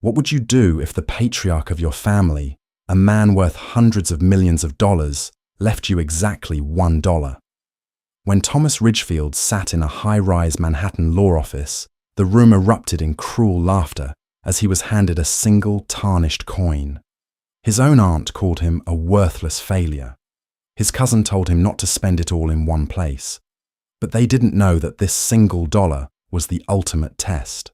What would you do if the patriarch of your family, a man worth hundreds of millions of dollars, left you exactly $1? When Thomas Ridgefield sat in a high-rise Manhattan law office, the room erupted in cruel laughter as he was handed a single tarnished coin. His own aunt called him a worthless failure. His cousin told him not to spend it all in one place. But they didn't know that this single dollar was the ultimate test.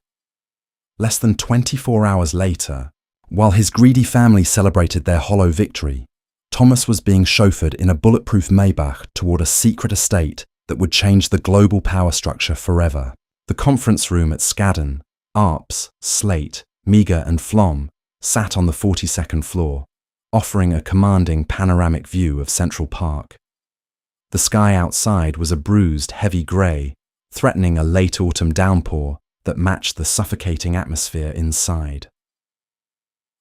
Less than 24 hours later, while his greedy family celebrated their hollow victory, Thomas was being chauffeured in a bulletproof Maybach toward a secret estate that would change the global power structure forever. The conference room at Skadden, Arps, Slate, Meagher and Flom sat on the 42nd floor, offering a commanding panoramic view of Central Park. The sky outside was a bruised, heavy grey, threatening a late autumn downpour that matched the suffocating atmosphere inside.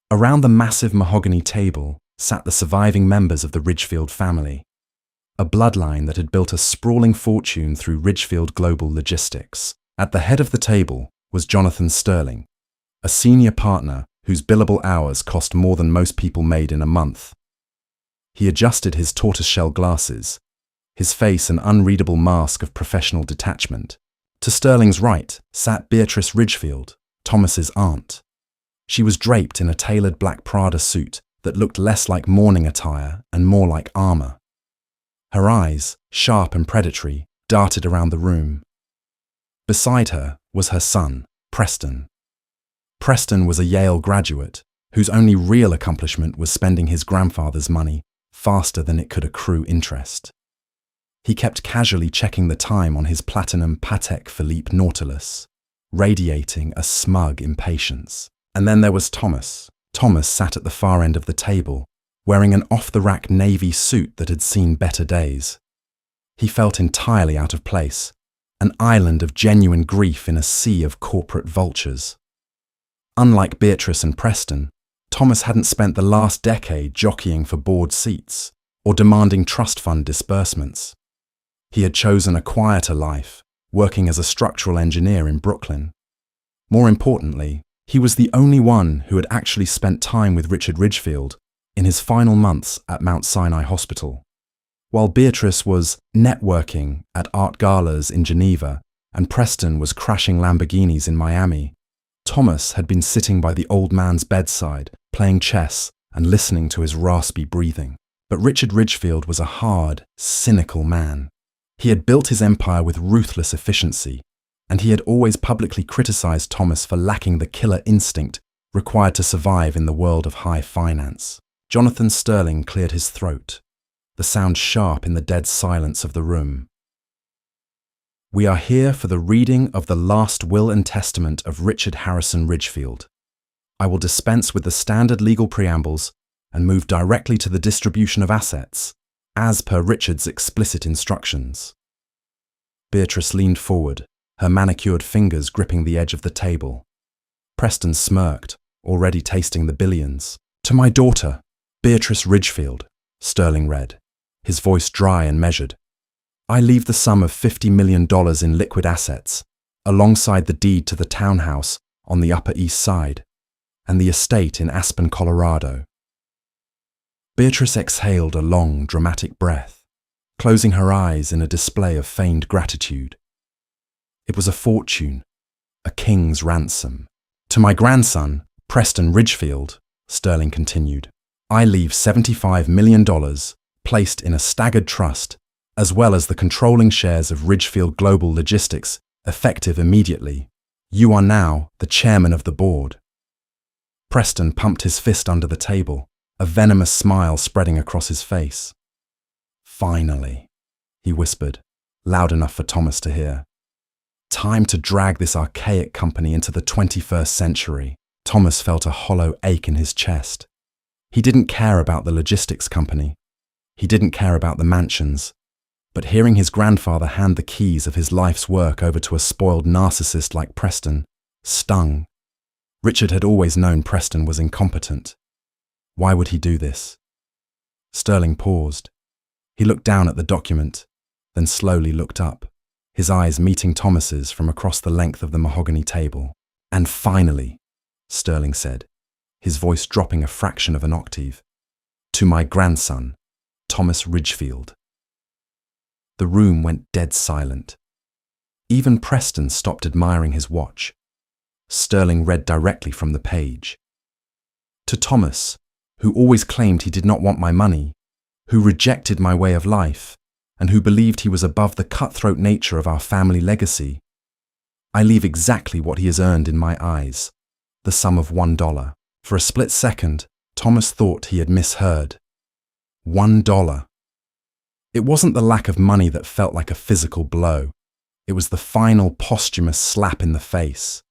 Around the massive mahogany table sat the surviving members of the Ridgefield family, a bloodline that had built a sprawling fortune through Ridgefield Global Logistics. At the head of the table was Jonathan Sterling, a senior partner whose billable hours cost more than most people made in a month. He adjusted his tortoiseshell glasses, his face an unreadable mask of professional detachment. To Sterling's right sat Beatrice Ridgefield, Thomas's aunt. She was draped in a tailored black Prada suit that looked less like mourning attire and more like armor. Her eyes, sharp and predatory, darted around the room. Beside her was her son, Preston. Preston was a Yale graduate whose only real accomplishment was spending his grandfather's money faster than it could accrue interest. He kept casually checking the time on his platinum Patek Philippe Nautilus, radiating a smug impatience. And then there was Thomas. Thomas sat at the far end of the table, wearing an off-the-rack navy suit that had seen better days. He felt entirely out of place, an island of genuine grief in a sea of corporate vultures. Unlike Beatrice and Preston, Thomas hadn't spent the last decade jockeying for board seats or demanding trust fund disbursements. He had chosen a quieter life, working as a structural engineer in Brooklyn. More importantly, he was the only one who had actually spent time with Richard Ridgefield in his final months at Mount Sinai Hospital. While Beatrice was networking at art galas in Geneva and Preston was crashing Lamborghinis in Miami, Thomas had been sitting by the old man's bedside, playing chess and listening to his raspy breathing. But Richard Ridgefield was a hard, cynical man. He had built his empire with ruthless efficiency, and he had always publicly criticized Thomas for lacking the killer instinct required to survive in the world of high finance. Jonathan Sterling cleared his throat, the sound sharp in the dead silence of the room. We are here for the reading of the last will and testament of Richard Harrison Ridgefield. I will dispense with the standard legal preambles and move directly to the distribution of assets, as per Richard's explicit instructions. Beatrice leaned forward, her manicured fingers gripping the edge of the table. Preston smirked, already tasting the billions. To my daughter, Beatrice Ridgefield, Sterling read, his voice dry and measured. I leave the sum of $50 million in liquid assets, alongside the deed to the townhouse on the Upper East Side, and the estate in Aspen, Colorado. Beatrice exhaled a long, dramatic breath, closing her eyes in a display of feigned gratitude. It was a fortune, a king's ransom. To my grandson, Preston Ridgefield, Sterling continued, I leave $75 million placed in a staggered trust, as well as the controlling shares of Ridgefield Global Logistics, effective immediately. You are now the chairman of the board. Preston pumped his fist under the table, a venomous smile spreading across his face. Finally, he whispered, loud enough for Thomas to hear. Time to drag this archaic company into the 21st century. Thomas felt a hollow ache in his chest. He didn't care about the logistics company. He didn't care about the mansions. But hearing his grandfather hand the keys of his life's work over to a spoiled narcissist like Preston stung. Richard had always known Preston was incompetent. Why would he do this? Sterling paused. He looked down at the document, then slowly looked up, his eyes meeting Thomas's from across the length of the mahogany table. And finally, Sterling said, his voice dropping a fraction of an octave. To my grandson, Thomas Ridgefield. The room went dead silent. Even Preston stopped admiring his watch. Sterling read directly from the page. To Thomas, who always claimed he did not want my money, who rejected my way of life, and who believed he was above the cutthroat nature of our family legacy, I leave exactly what he has earned in my eyes, the sum of $1. For a split second, Thomas thought he had misheard. $1. It wasn't the lack of money that felt like a physical blow. It was the final posthumous slap in the face.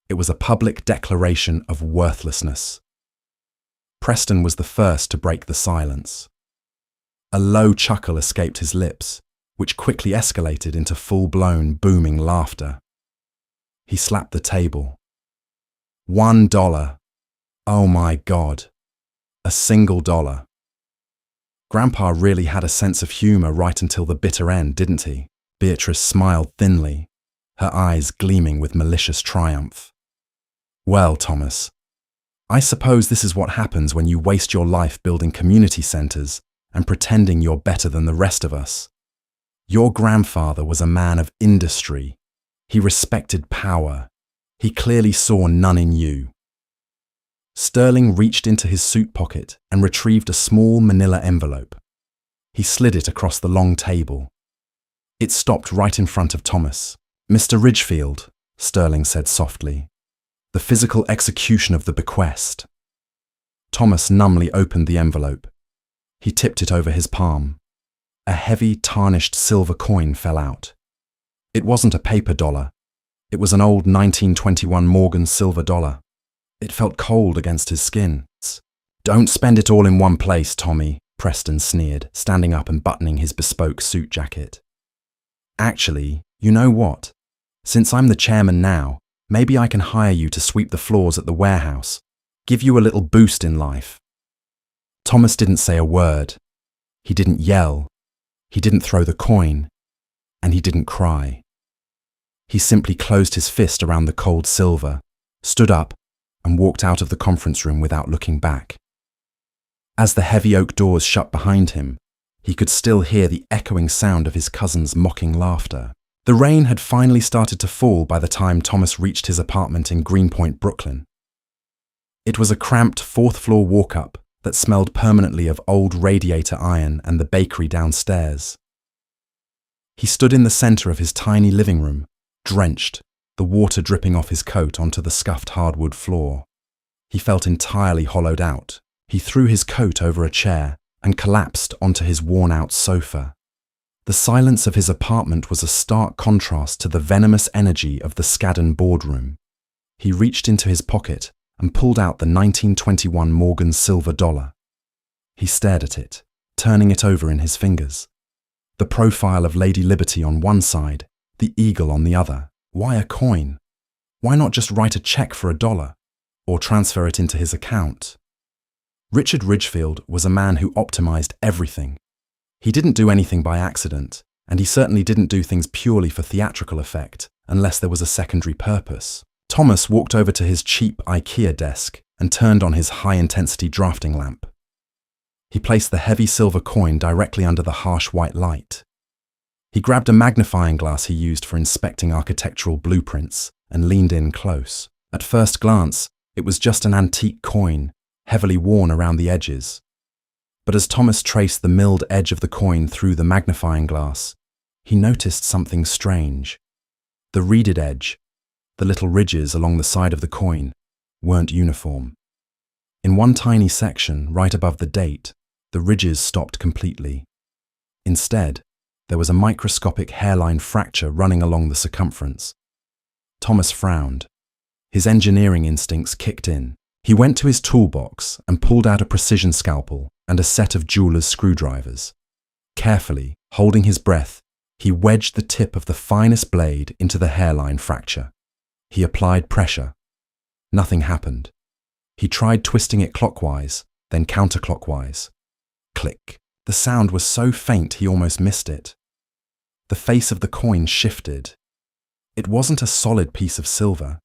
It was a public declaration of worthlessness. Preston was the first to break the silence. A low chuckle escaped his lips, which quickly escalated into full-blown, booming laughter. He slapped the table. $1. Oh my God. A single dollar. Grandpa really had a sense of humour right until the bitter end, didn't he? Beatrice smiled thinly, her eyes gleaming with malicious triumph. Well, Thomas, I suppose this is what happens when you waste your life building community centres and pretending you're better than the rest of us. Your grandfather was a man of industry. He respected power. He clearly saw none in you. Sterling reached into his suit pocket and retrieved a small manila envelope. He slid it across the long table. It stopped right in front of Thomas. Mr. Ridgefield, Sterling said softly. The physical execution of the bequest. Thomas numbly opened the envelope. He tipped it over his palm. A heavy, tarnished silver coin fell out. It wasn't a paper dollar. It was an old 1921 Morgan silver dollar. It felt cold against his skin. Don't spend it all in one place, Tommy, Preston sneered, standing up and buttoning his bespoke suit jacket. Actually, you know what? Since I'm the chairman now, maybe I can hire you to sweep the floors at the warehouse. Give you a little boost in life. Thomas didn't say a word. He didn't yell. He didn't throw the coin. And he didn't cry. He simply closed his fist around the cold silver, stood up, and walked out of the conference room without looking back. As the heavy oak doors shut behind him, he could still hear the echoing sound of his cousin's mocking laughter. The rain had finally started to fall by the time Thomas reached his apartment in Greenpoint, Brooklyn. It was a cramped fourth-floor walk-up that smelled permanently of old radiator iron and the bakery downstairs. He stood in the center of his tiny living room, drenched, the water dripping off his coat onto the scuffed hardwood floor. He felt entirely hollowed out. He threw his coat over a chair and collapsed onto his worn-out sofa. The silence of his apartment was a stark contrast to the venomous energy of the Skadden boardroom. He reached into his pocket and pulled out the 1921 Morgan silver dollar. He stared at it, turning it over in his fingers. The profile of Lady Liberty on one side, the eagle on the other. Why a coin? Why not just write a check for $1 or transfer it into his account? Richard Ridgefield was a man who optimized everything. He didn't do anything by accident, and he certainly didn't do things purely for theatrical effect, unless there was a secondary purpose. Thomas walked over to his cheap IKEA desk and turned on his high-intensity drafting lamp. He placed the heavy silver coin directly under the harsh white light. He grabbed a magnifying glass he used for inspecting architectural blueprints and leaned in close. At first glance, it was just an antique coin, heavily worn around the edges. But as Thomas traced the milled edge of the coin through the magnifying glass, he noticed something strange. The reeded edge, the little ridges along the side of the coin, weren't uniform. In one tiny section, right above the date, the ridges stopped completely. Instead, there was a microscopic hairline fracture running along the circumference. Thomas frowned. His engineering instincts kicked in. He went to his toolbox and pulled out a precision scalpel and a set of jeweler's screwdrivers. Carefully, holding his breath, he wedged the tip of the finest blade into the hairline fracture. He applied pressure. Nothing happened. He tried twisting it clockwise, then counterclockwise. Click. The sound was so faint he almost missed it. The face of the coin shifted. It wasn't a solid piece of silver.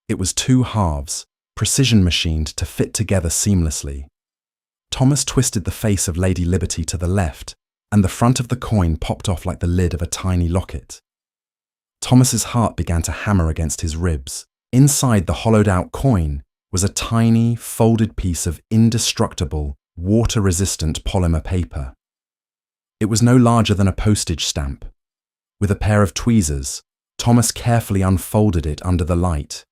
It was two halves, precision machined to fit together seamlessly. Thomas twisted the face of Lady Liberty to the left, and the front of the coin popped off like the lid of a tiny locket. Thomas's heart began to hammer against his ribs. Inside the hollowed-out coin was a tiny, folded piece of indestructible, water-resistant polymer paper. It was no larger than a postage stamp. With a pair of tweezers, Thomas carefully unfolded it under the light.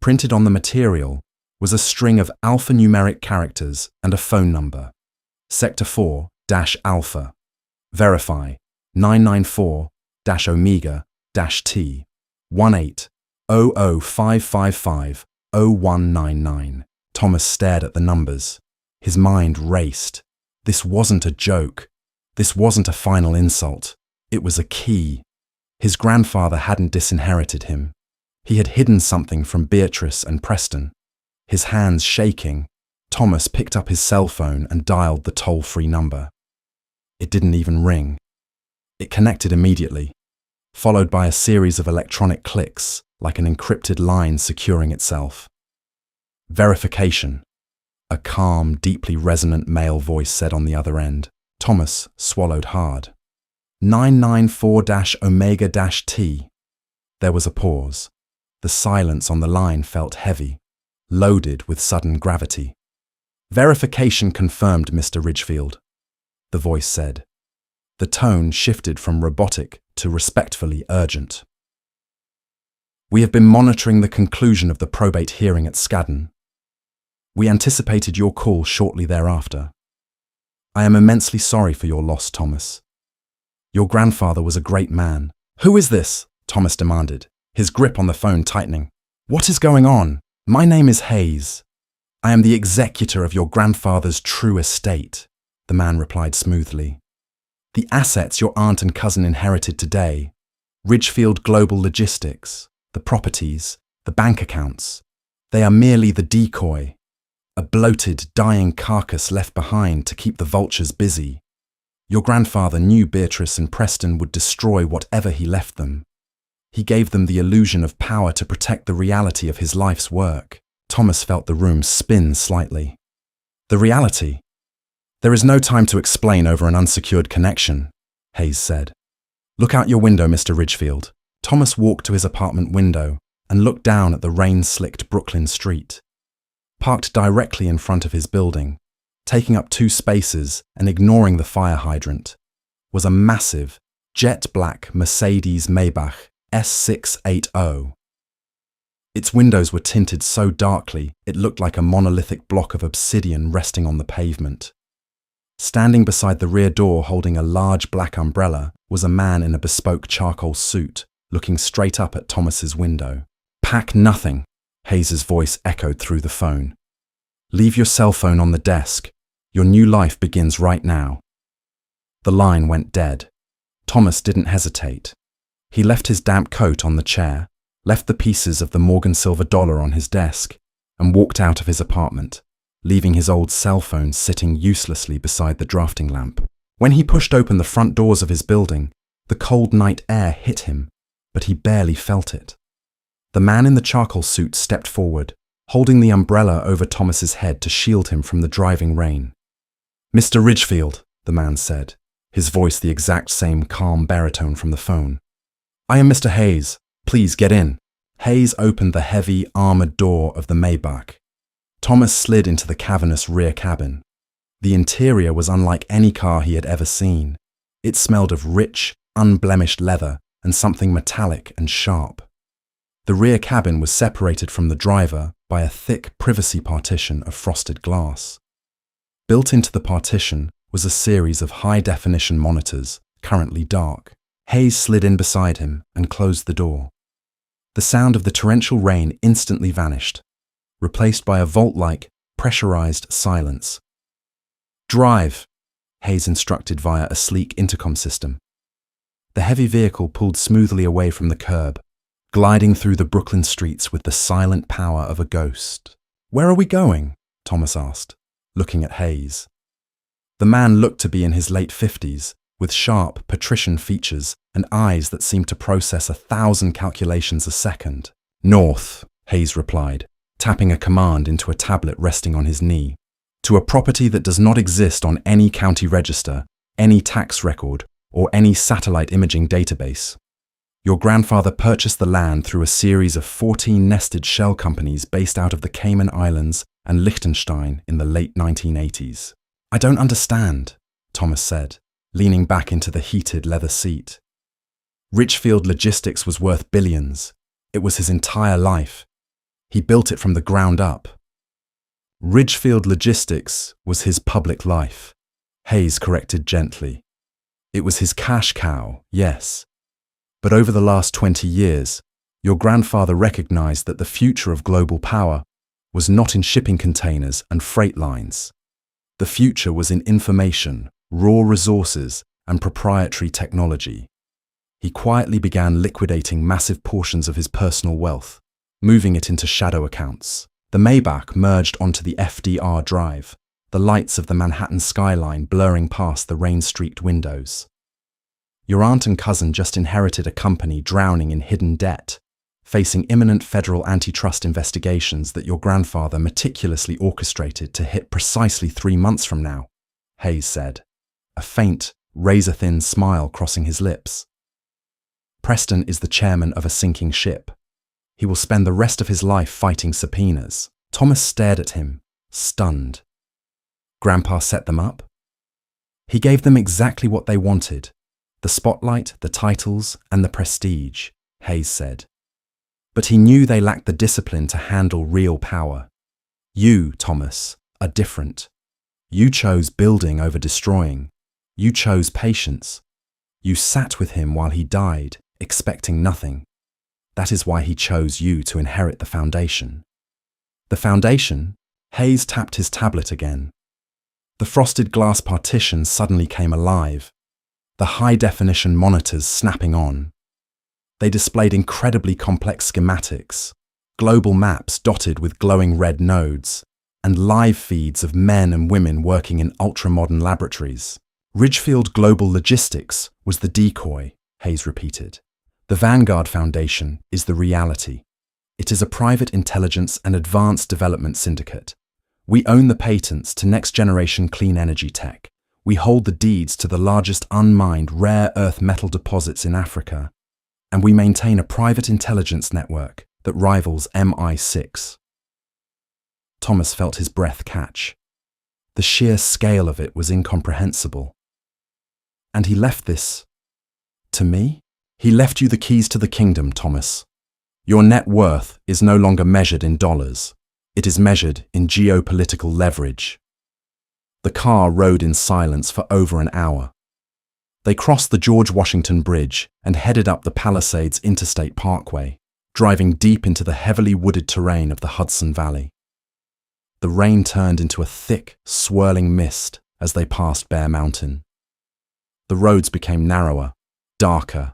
Printed on the material was a string of alphanumeric characters and a phone number. Sector 4-Alpha. Verify 994-Omega-T 180055500199. Thomas stared at the numbers. His mind raced. This wasn't a joke. This wasn't a final insult. It was a key. His grandfather hadn't disinherited him. He had hidden something from Beatrice and Preston. His hands shaking, Thomas picked up his cell phone and dialed the toll-free number. It didn't even ring. It connected immediately, followed by a series of electronic clicks, like an encrypted line securing itself. Verification, a calm, deeply resonant male voice said on the other end. Thomas swallowed hard. 994-Omega-T. There was a pause. The silence on the line felt heavy, loaded with sudden gravity. Verification confirmed, Mr. Ridgefield, the voice said. The tone shifted from robotic to respectfully urgent. We have been monitoring the conclusion of the probate hearing at Skadden. We anticipated your call shortly thereafter. I am immensely sorry for your loss, Thomas. Your grandfather was a great man. Who is this? Thomas demanded, his grip on the phone tightening. What is going on? My name is Hayes. I am the executor of your grandfather's true estate, the man replied smoothly. The assets your aunt and cousin inherited today, Ridgefield Global Logistics, the properties, the bank accounts, they are merely the decoy, a bloated, dying carcass left behind to keep the vultures busy. Your grandfather knew Beatrice and Preston would destroy whatever he left them. He gave them the illusion of power to protect the reality of his life's work. Thomas felt the room spin slightly. The reality? There is no time to explain over an unsecured connection, Hayes said. Look out your window, Mr. Ridgefield. Thomas walked to his apartment window and looked down at the rain-slicked Brooklyn street. Parked directly in front of his building, taking up 2 spaces and ignoring the fire hydrant, was a massive, jet-black Mercedes Maybach S680. Its windows were tinted so darkly it looked like a monolithic block of obsidian resting on the pavement. Standing beside the rear door holding a large black umbrella was a man in a bespoke charcoal suit, looking straight up at Thomas's window. Pack nothing, Hayes's voice echoed through the phone. Leave your cell phone on the desk. Your new life begins right now. The line went dead. Thomas didn't hesitate. He left his damp coat on the chair, left the pieces of the Morgan silver dollar on his desk, and walked out of his apartment, leaving his old cell phone sitting uselessly beside the drafting lamp. When he pushed open the front doors of his building, the cold night air hit him, but he barely felt it. The man in the charcoal suit stepped forward, holding the umbrella over Thomas's head to shield him from the driving rain. Mr. Ridgefield, the man said, his voice the exact same calm baritone from the phone. I am Mr. Hayes. Please get in. Hayes opened the heavy, armored door of the Maybach. Thomas slid into the cavernous rear cabin. The interior was unlike any car he had ever seen. It smelled of rich, unblemished leather and something metallic and sharp. The rear cabin was separated from the driver by a thick privacy partition of frosted glass. Built into the partition was a series of high-definition monitors, currently dark. Hayes slid in beside him and closed the door. The sound of the torrential rain instantly vanished, replaced by a vault-like, pressurized silence. Drive, Hayes instructed via a sleek intercom system. The heavy vehicle pulled smoothly away from the curb, gliding through the Brooklyn streets with the silent power of a ghost. Where are we going? Thomas asked, looking at Hayes. The man looked to be in his late 50s, with sharp, patrician features and eyes that seemed to process 1,000 calculations a second. North, Hayes replied, tapping a command into a tablet resting on his knee. To a property that does not exist on any county register, any tax record, or any satellite imaging database. Your grandfather purchased the land through a series of 14 nested shell companies based out of the Cayman Islands and Liechtenstein in the late 1980s. I don't understand, Thomas said, leaning back into the heated leather seat. Richfield Logistics was worth billions. It was his entire life. He built it from the ground up. Ridgefield Logistics was his public life, Hayes corrected gently. It was his cash cow, yes. But over the last 20 years, your grandfather recognized that the future of global power was not in shipping containers and freight lines. The future was in information, raw resources, and proprietary technology. He quietly began liquidating massive portions of his personal wealth, moving it into shadow accounts. The Maybach merged onto the FDR drive, the lights of the Manhattan skyline blurring past the rain-streaked windows. Your aunt and cousin just inherited a company drowning in hidden debt, facing imminent federal antitrust investigations that your grandfather meticulously orchestrated to hit precisely 3 months from now, Hayes said, a faint, razor-thin smile crossing his lips. Preston is the chairman of a sinking ship. He will spend the rest of his life fighting subpoenas. Thomas stared at him, stunned. Grandpa set them up? He gave them exactly what they wanted. The spotlight, the titles, and the prestige, Hayes said. But he knew they lacked the discipline to handle real power. You, Thomas, are different. You chose building over destroying. You chose patience. You sat with him while he died, expecting nothing. That is why he chose you to inherit the foundation. The foundation? Hayes tapped his tablet again. The frosted glass partition suddenly came alive, the high-definition monitors snapping on. They displayed incredibly complex schematics, global maps dotted with glowing red nodes, and live feeds of men and women working in ultra-modern laboratories. Ridgefield Global Logistics was the decoy, Hayes repeated. The Vanguard Foundation is the reality. It is a private intelligence and advanced development syndicate. We own the patents to next-generation clean energy tech. We hold the deeds to the largest unmined rare earth metal deposits in Africa. And we maintain a private intelligence network that rivals MI6. Thomas felt his breath catch. The sheer scale of it was incomprehensible. And he left this to me? He left you the keys to the kingdom, Thomas. Your net worth is no longer measured in dollars. It is measured in geopolitical leverage. The car rode in silence for over an hour. They crossed the George Washington Bridge and headed up the Palisades Interstate Parkway, driving deep into the heavily wooded terrain of the Hudson Valley. The rain turned into a thick, swirling mist as they passed Bear Mountain. The roads became narrower, darker,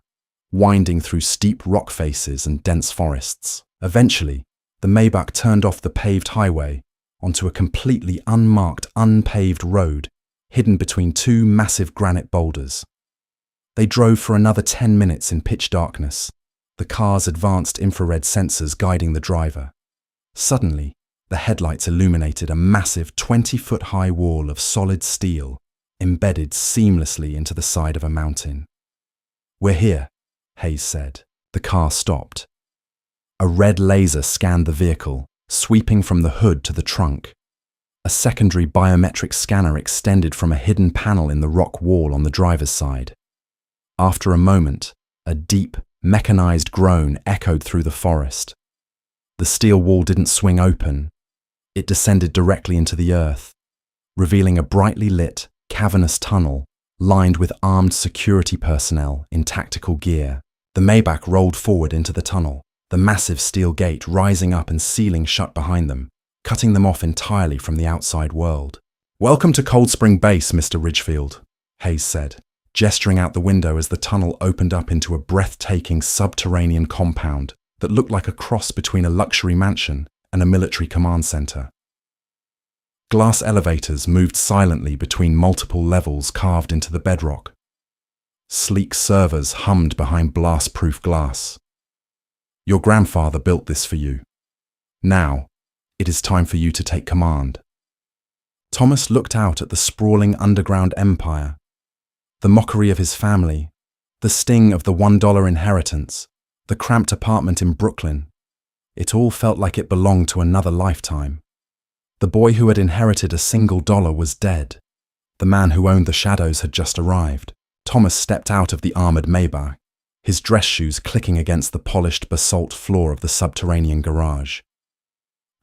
winding through steep rock faces and dense forests. Eventually, the Maybach turned off the paved highway onto a completely unmarked, unpaved road hidden between two massive granite boulders. They drove for another 10 minutes in pitch darkness, the car's advanced infrared sensors guiding the driver. Suddenly, the headlights illuminated a massive 20-foot-high wall of solid steel embedded seamlessly into the side of a mountain. "We're here," Hayes said. The car stopped. A red laser scanned the vehicle, sweeping from the hood to the trunk. A secondary biometric scanner extended from a hidden panel in the rock wall on the driver's side. After a moment, a deep, mechanized groan echoed through the forest. The steel wall didn't swing open. It descended directly into the earth, revealing a brightly lit, cavernous tunnel lined with armed security personnel in tactical gear. The Maybach rolled forward into the tunnel, the massive steel gate rising up and sealing shut behind them, cutting them off entirely from the outside world. "Welcome to Cold Spring Base, Mr. Ridgefield," Hayes said, gesturing out the window as the tunnel opened up into a breathtaking subterranean compound that looked like a cross between a luxury mansion and a military command center. Glass elevators moved silently between multiple levels carved into the bedrock. Sleek servers hummed behind blast-proof glass. "Your grandfather built this for you. Now, It is time for you to take command. Thomas looked out at the sprawling underground empire, the mockery of his family, the sting of the $1 inheritance, the cramped apartment in Brooklyn. It all felt like it belonged to another lifetime. The boy who had inherited a single dollar was dead. The man who owned the shadows had just arrived. Thomas stepped out of the armored Maybach, his dress shoes clicking against the polished basalt floor of the subterranean garage.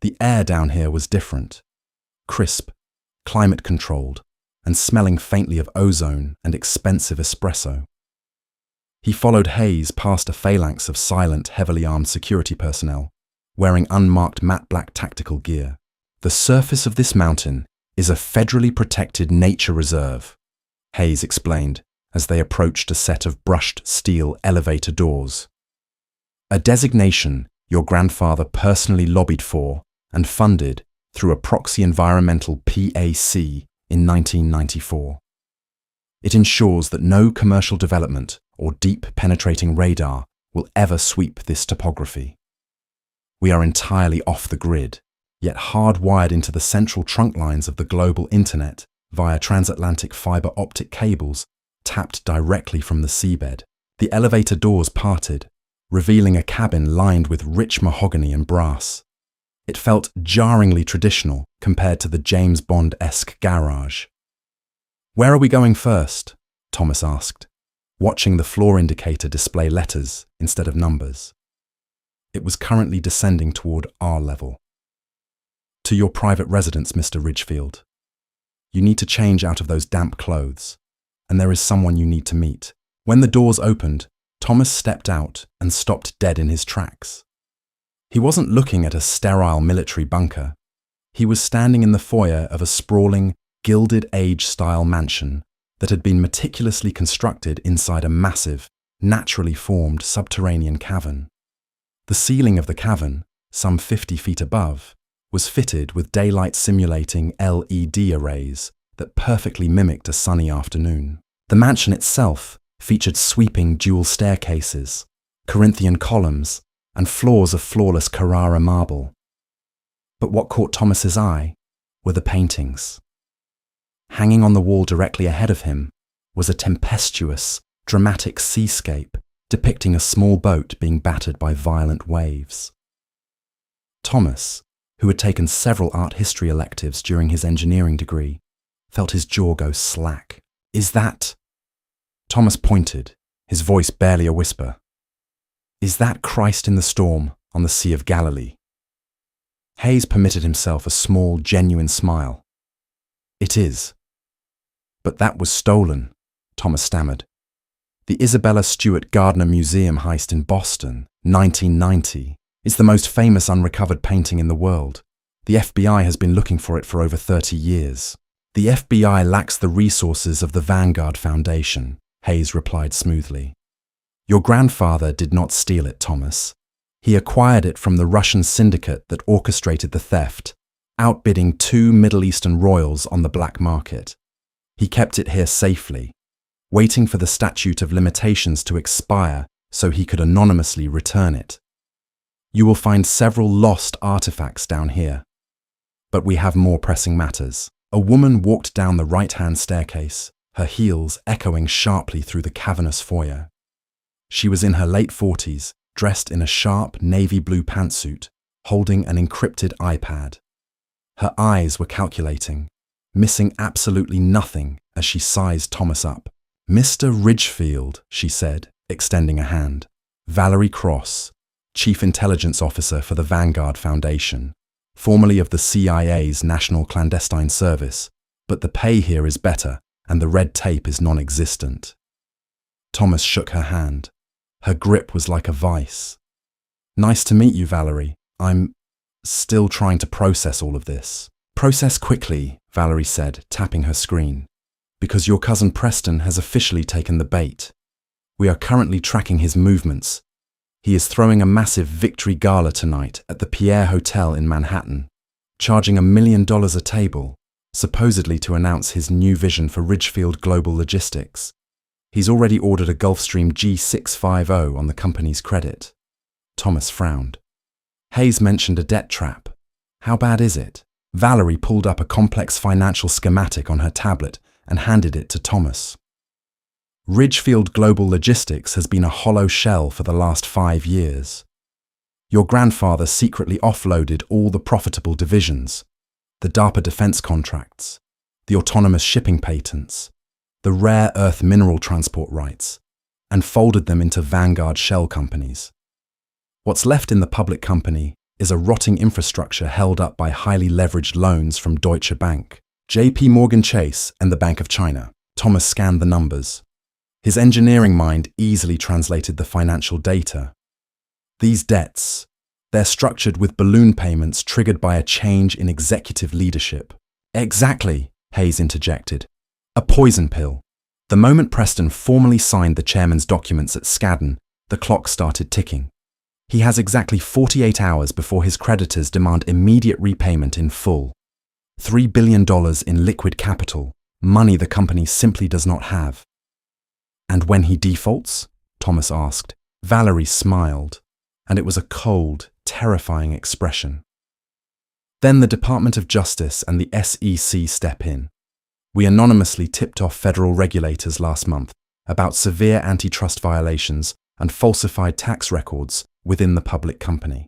The air down here was different, crisp, climate-controlled, and smelling faintly of ozone and expensive espresso. He followed Hayes past a phalanx of silent, heavily armed security personnel, wearing unmarked matte black tactical gear. The surface of this mountain is a federally protected nature reserve, Hayes explained as they approached a set of brushed steel elevator doors. A designation your grandfather personally lobbied for and funded through a proxy environmental PAC in 1994. It ensures that no commercial development or deep penetrating radar will ever sweep this topography. We are entirely off the grid, yet hardwired into the central trunk lines of the global internet via transatlantic fiber optic cables tapped directly from the seabed. The elevator doors parted, revealing a cabin lined with rich mahogany and brass. It felt jarringly traditional compared to the James Bond-esque garage. "Where are we going first?" Thomas asked, watching the floor indicator display letters instead of numbers. It was currently descending toward our level. "To your private residence, Mr. Ridgefield. You need to change out of those damp clothes, and there is someone you need to meet." When the doors opened, Thomas stepped out and stopped dead in his tracks. He wasn't looking at a sterile military bunker. He was standing in the foyer of a sprawling, Gilded Age-style mansion that had been meticulously constructed inside a massive, naturally formed subterranean cavern. The ceiling of the cavern, some 50 feet above, was fitted with daylight-simulating LED arrays that perfectly mimicked a sunny afternoon. The mansion itself featured sweeping dual staircases, Corinthian columns, and floors of flawless Carrara marble. But what caught Thomas's eye were the paintings. Hanging on the wall directly ahead of him was a tempestuous, dramatic seascape depicting a small boat being battered by violent waves. Thomas, who had taken several art history electives during his engineering degree, felt his jaw go slack. "Is that—" Thomas pointed, his voice barely a whisper. "Is that Christ in the storm on the Sea of Galilee?" Hayes permitted himself a small, genuine smile. "It is. But that was stolen," Thomas stammered. "The Isabella Stewart Gardner Museum heist in Boston, 1990, is the most famous unrecovered painting in the world. The FBI has been looking for it for over 30 years. The FBI lacks the resources of the Vanguard Foundation," Hayes replied smoothly. "Your grandfather did not steal it, Thomas. He acquired it from the Russian syndicate that orchestrated the theft, outbidding 2 Middle Eastern royals on the black market. He kept it here safely, waiting for the statute of limitations to expire so he could anonymously return it. You will find several lost artifacts down here. But we have more pressing matters." A woman walked down the right-hand staircase, her heels echoing sharply through the cavernous foyer. She was in her late 40s, dressed in a sharp navy blue pantsuit, holding an encrypted iPad. Her eyes were calculating, missing absolutely nothing as she sized Thomas up. "Mr. Ridgefield," she said, extending a hand. "Valerie Cross, Chief Intelligence Officer for the Vanguard Foundation, formerly of the CIA's National Clandestine Service, but the pay here is better and the red tape is non-existent." Thomas shook her hand. Her grip was like a vice. "Nice to meet you, Valerie. I'm still trying to process all of this." "Process quickly," Valerie said, tapping her screen, "because your cousin Preston has officially taken the bait. We are currently tracking his movements. He is throwing a massive victory gala tonight at the Pierre Hotel in Manhattan, charging $1 million a table, supposedly to announce his new vision for Ridgefield Global Logistics. He's already ordered a Gulfstream G650 on the company's credit." Thomas frowned. Hayes mentioned a debt trap. How bad is it? Valerie pulled up a complex financial schematic on her tablet and handed it to Thomas. Ridgefield Global Logistics has been a hollow shell for the last 5 years. Your grandfather secretly offloaded all the profitable divisions, the DARPA defense contracts, the autonomous shipping patents, the rare earth mineral transport rights, and folded them into Vanguard shell companies. What's left in the public company is a rotting infrastructure held up by highly leveraged loans from Deutsche Bank, JP Morgan Chase, and the Bank of China. Thomas scanned the numbers. His engineering mind easily translated the financial data. These debts, they're structured with balloon payments triggered by a change in executive leadership. Exactly, Hayes interjected. A poison pill. The moment Preston formally signed the chairman's documents at Skadden, the clock started ticking. He has exactly 48 hours before his creditors demand immediate repayment in full. $3 billion in liquid capital, money the company simply does not have. And when he defaults? Thomas asked. Valerie smiled, and it was a cold, terrifying expression. Then the Department of Justice and the SEC step in. We anonymously tipped off federal regulators last month about severe antitrust violations and falsified tax records within the public company.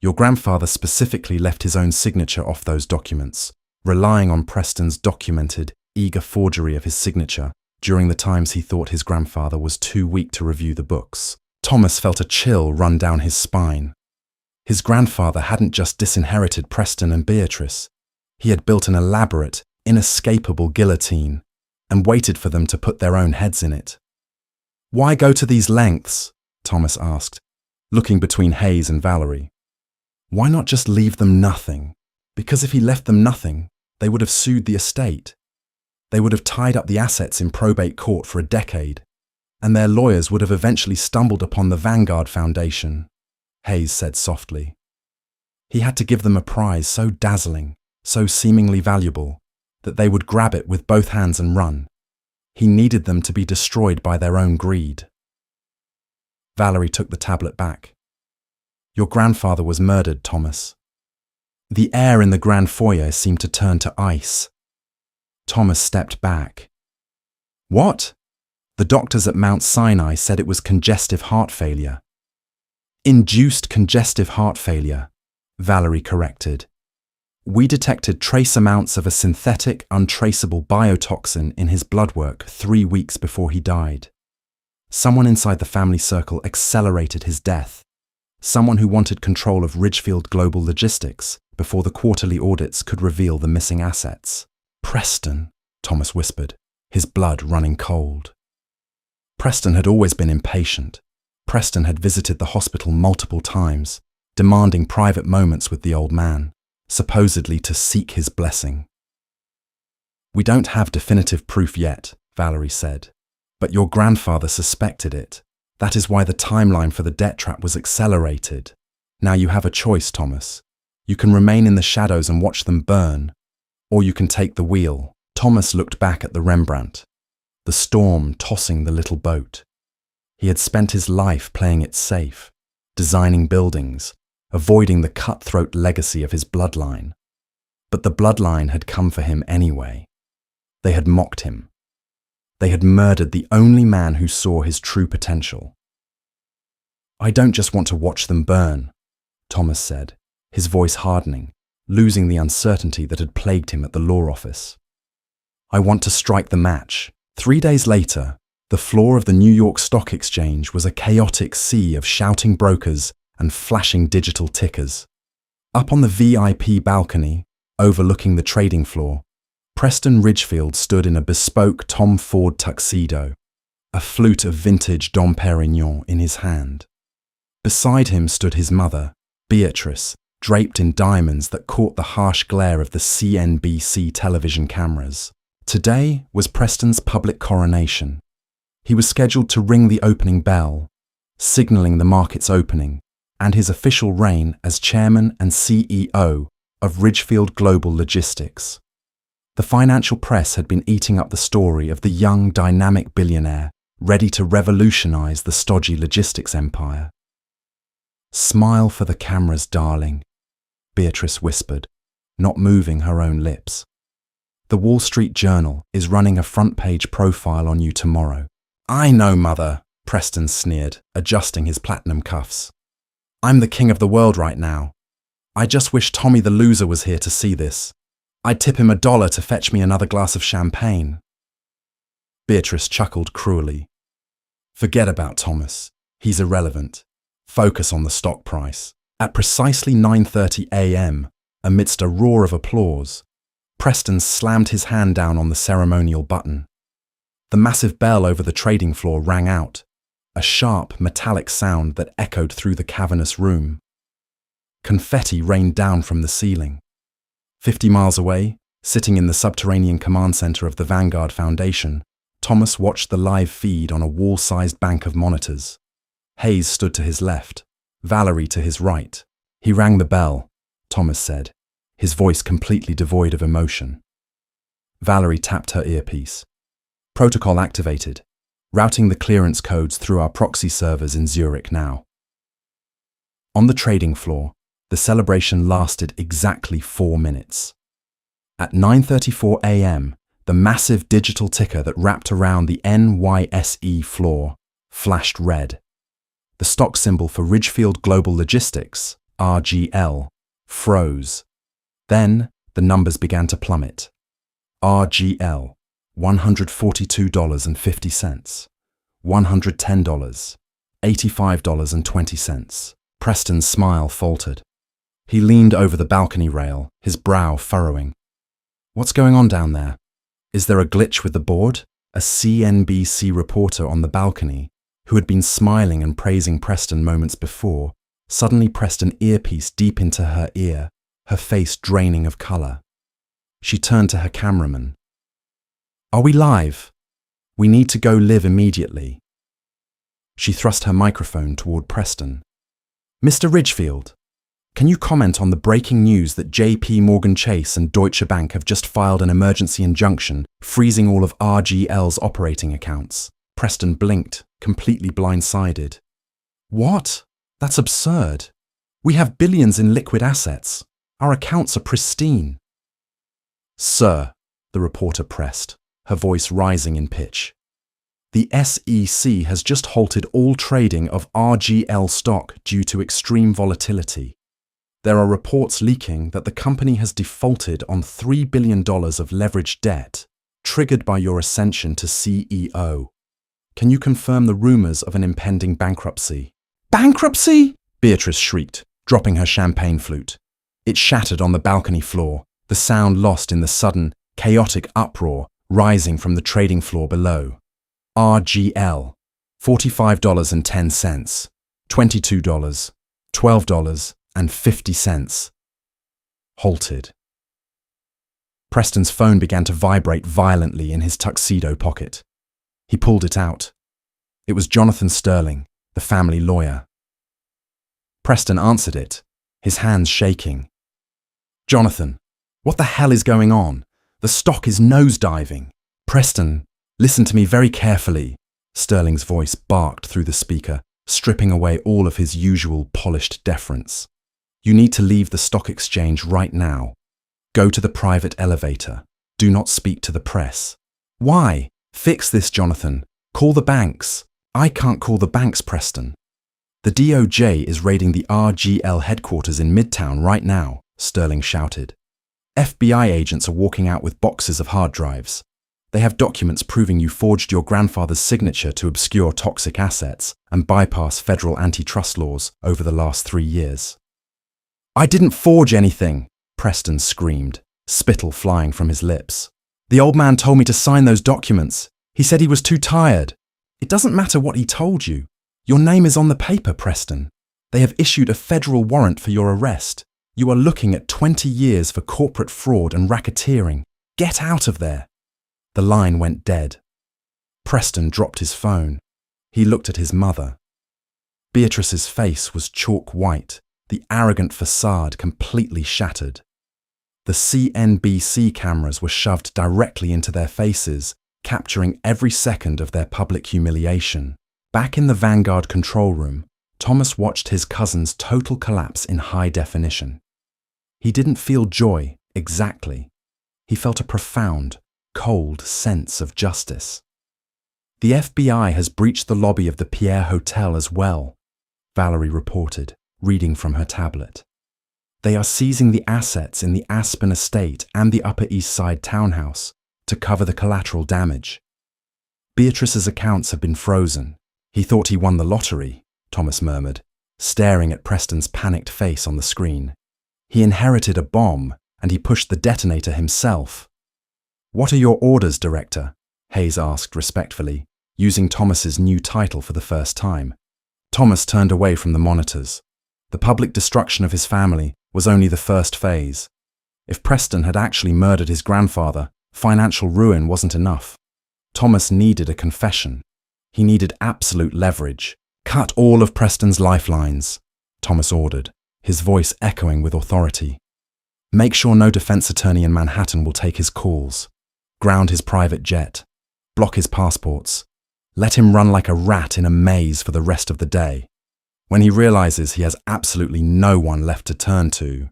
Your grandfather specifically left his own signature off those documents, relying on Preston's documented, eager forgery of his signature during the times he thought his grandfather was too weak to review the books. Thomas felt a chill run down his spine. His grandfather hadn't just disinherited Preston and Beatrice. He had built an elaborate, inescapable guillotine and waited for them to put their own heads in it. Why go to these lengths? Thomas asked, looking between Hayes and Valerie. Why not just leave them nothing? Because if he left them nothing, they would have sued the estate. They would have tied up the assets in probate court for a decade, and their lawyers would have eventually stumbled upon the Vanguard Foundation, Hayes said softly. He had to give them a prize so dazzling, so seemingly valuable, that they would grab it with both hands and run. He needed them to be destroyed by their own greed. Valerie took the tablet back. Your grandfather was murdered, Thomas. The air in the grand foyer seemed to turn to ice. Thomas stepped back. What? The doctors at Mount Sinai said it was congestive heart failure. Induced congestive heart failure, Valerie corrected. We detected trace amounts of a synthetic, untraceable biotoxin in his blood work 3 weeks before he died. Someone inside the family circle accelerated his death. Someone who wanted control of Ridgefield Global Logistics before the quarterly audits could reveal the missing assets. Preston, Thomas whispered, his blood running cold. Preston had always been impatient. Preston had visited the hospital multiple times, demanding private moments with the old man, supposedly to seek his blessing. We don't have definitive proof yet, Valerie said, but your grandfather suspected it. That is why the timeline for the debt trap was accelerated. Now you have a choice, Thomas. You can remain in the shadows and watch them burn, or you can take the wheel. Thomas looked back at the Rembrandt, the storm tossing the little boat. He had spent his life playing it safe, designing buildings, avoiding the cutthroat legacy of his bloodline. But the bloodline had come for him anyway. They had mocked him. They had murdered the only man who saw his true potential. I don't just want to watch them burn, Thomas said, his voice hardening, losing the uncertainty that had plagued him at the law office. I want to strike the match. 3 days later, the floor of the New York Stock Exchange was a chaotic sea of shouting brokers and flashing digital tickers. Up on the VIP balcony, overlooking the trading floor, Preston Ridgefield stood in a bespoke Tom Ford tuxedo, a flute of vintage Dom Perignon in his hand. Beside him stood his mother, Beatrice, draped in diamonds that caught the harsh glare of the CNBC television cameras. Today was Preston's public coronation. He was scheduled to ring the opening bell, signaling the market's opening, and his official reign as chairman and CEO of Ridgefield Global Logistics. The financial press had been eating up the story of the young, dynamic billionaire ready to revolutionize the stodgy logistics empire. Smile for the cameras, darling. Beatrice whispered, not moving her own lips. The Wall Street Journal is running a front-page profile on you tomorrow. I know, Mother, Preston sneered, adjusting his platinum cuffs. I'm the king of the world right now. I just wish Tommy the loser was here to see this. I'd tip him $1 to fetch me another glass of champagne. Beatrice chuckled cruelly. Forget about Thomas. He's irrelevant. Focus on the stock price. At precisely 9:30 a.m., amidst a roar of applause, Preston slammed his hand down on the ceremonial button. The massive bell over the trading floor rang out, a sharp, metallic sound that echoed through the cavernous room. Confetti rained down from the ceiling. 50 miles away, sitting in the subterranean command center of the Vanguard Foundation, Thomas watched the live feed on a wall-sized bank of monitors. Hayes stood to his left, Valerie to his right. He rang the bell, Thomas said, his voice completely devoid of emotion. Valerie tapped her earpiece. Protocol activated, routing the clearance codes through our proxy servers in Zurich now. On the trading floor, the celebration lasted exactly 4 minutes. At 9:34 a.m., the massive digital ticker that wrapped around the NYSE floor flashed red. The stock symbol for Ridgefield Global Logistics, RGL, froze. Then the numbers began to plummet. RGL, $142.50, $110, $85.20. Preston's smile faltered. He leaned over the balcony rail, his brow furrowing. What's going on down there? Is there a glitch with the board? A CNBC reporter on the balcony, who had been smiling and praising Preston moments before, suddenly pressed an earpiece deep into her ear, her face draining of colour. She turned to her cameraman. Are we live? We need to go live immediately. She thrust her microphone toward Preston. Mr. Ridgefield, can you comment on the breaking news that JP Morgan Chase and Deutsche Bank have just filed an emergency injunction freezing all of RGL's operating accounts? Preston blinked, completely blindsided. What? That's absurd. We have billions in liquid assets. Our accounts are pristine. Sir, the reporter pressed, her voice rising in pitch. The SEC has just halted all trading of RGL stock due to extreme volatility. There are reports leaking that the company has defaulted on $3 billion of leveraged debt, triggered by your ascension to CEO. Can you confirm the rumors of an impending bankruptcy? Bankruptcy? Beatrice shrieked, dropping her champagne flute. It shattered on the balcony floor, the sound lost in the sudden, chaotic uproar rising from the trading floor below. RGL, $45.10, $22, $12.50. Halted. Preston's phone began to vibrate violently in his tuxedo pocket. He pulled it out. It was Jonathan Sterling, the family lawyer. Preston answered it, his hands shaking. Jonathan, what the hell is going on? The stock is nosediving. Preston, listen to me very carefully. Sterling's voice barked through the speaker, stripping away all of his usual polished deference. You need to leave the stock exchange right now. Go to the private elevator. Do not speak to the press. Why? Fix this, Jonathan. Call the banks. I can't call the banks, Preston. The DOJ is raiding the RGL headquarters in Midtown right now, Sterling shouted. FBI agents are walking out with boxes of hard drives. They have documents proving you forged your grandfather's signature to obscure toxic assets and bypass federal antitrust laws over the last 3 years. I didn't forge anything, Preston screamed, spittle flying from his lips. The old man told me to sign those documents. He said he was too tired. It doesn't matter what he told you. Your name is on the paper, Preston. They have issued a federal warrant for your arrest. You are looking at 20 years for corporate fraud and racketeering. Get out of there. The line went dead. Preston dropped his phone. He looked at his mother. Beatrice's face was chalk white, the arrogant facade completely shattered. The CNBC cameras were shoved directly into their faces, capturing every second of their public humiliation. Back in the Vanguard control room, Thomas watched his cousin's total collapse in high definition. He didn't feel joy, exactly. He felt a profound, cold sense of justice. The FBI has breached the lobby of the Pierre Hotel as well, Valerie reported, reading from her tablet. They are seizing the assets in the Aspen estate and the Upper East Side townhouse to cover the collateral damage. Beatrice's accounts have been frozen. He thought he won the lottery, Thomas murmured, staring at Preston's panicked face on the screen. He inherited a bomb, and he pushed the detonator himself. "What are your orders, Director?" Hayes asked respectfully, using Thomas's new title for the first time. Thomas turned away from the monitors. The public destruction of his family was only the first phase. If Preston had actually murdered his grandfather, financial ruin wasn't enough. Thomas needed a confession. He needed absolute leverage. "Cut all of Preston's lifelines," Thomas ordered, his voice echoing with authority. "Make sure no defense attorney in Manhattan will take his calls. Ground his private jet. Block his passports. Let him run like a rat in a maze for the rest of the day. When he realizes he has absolutely no one left to turn to."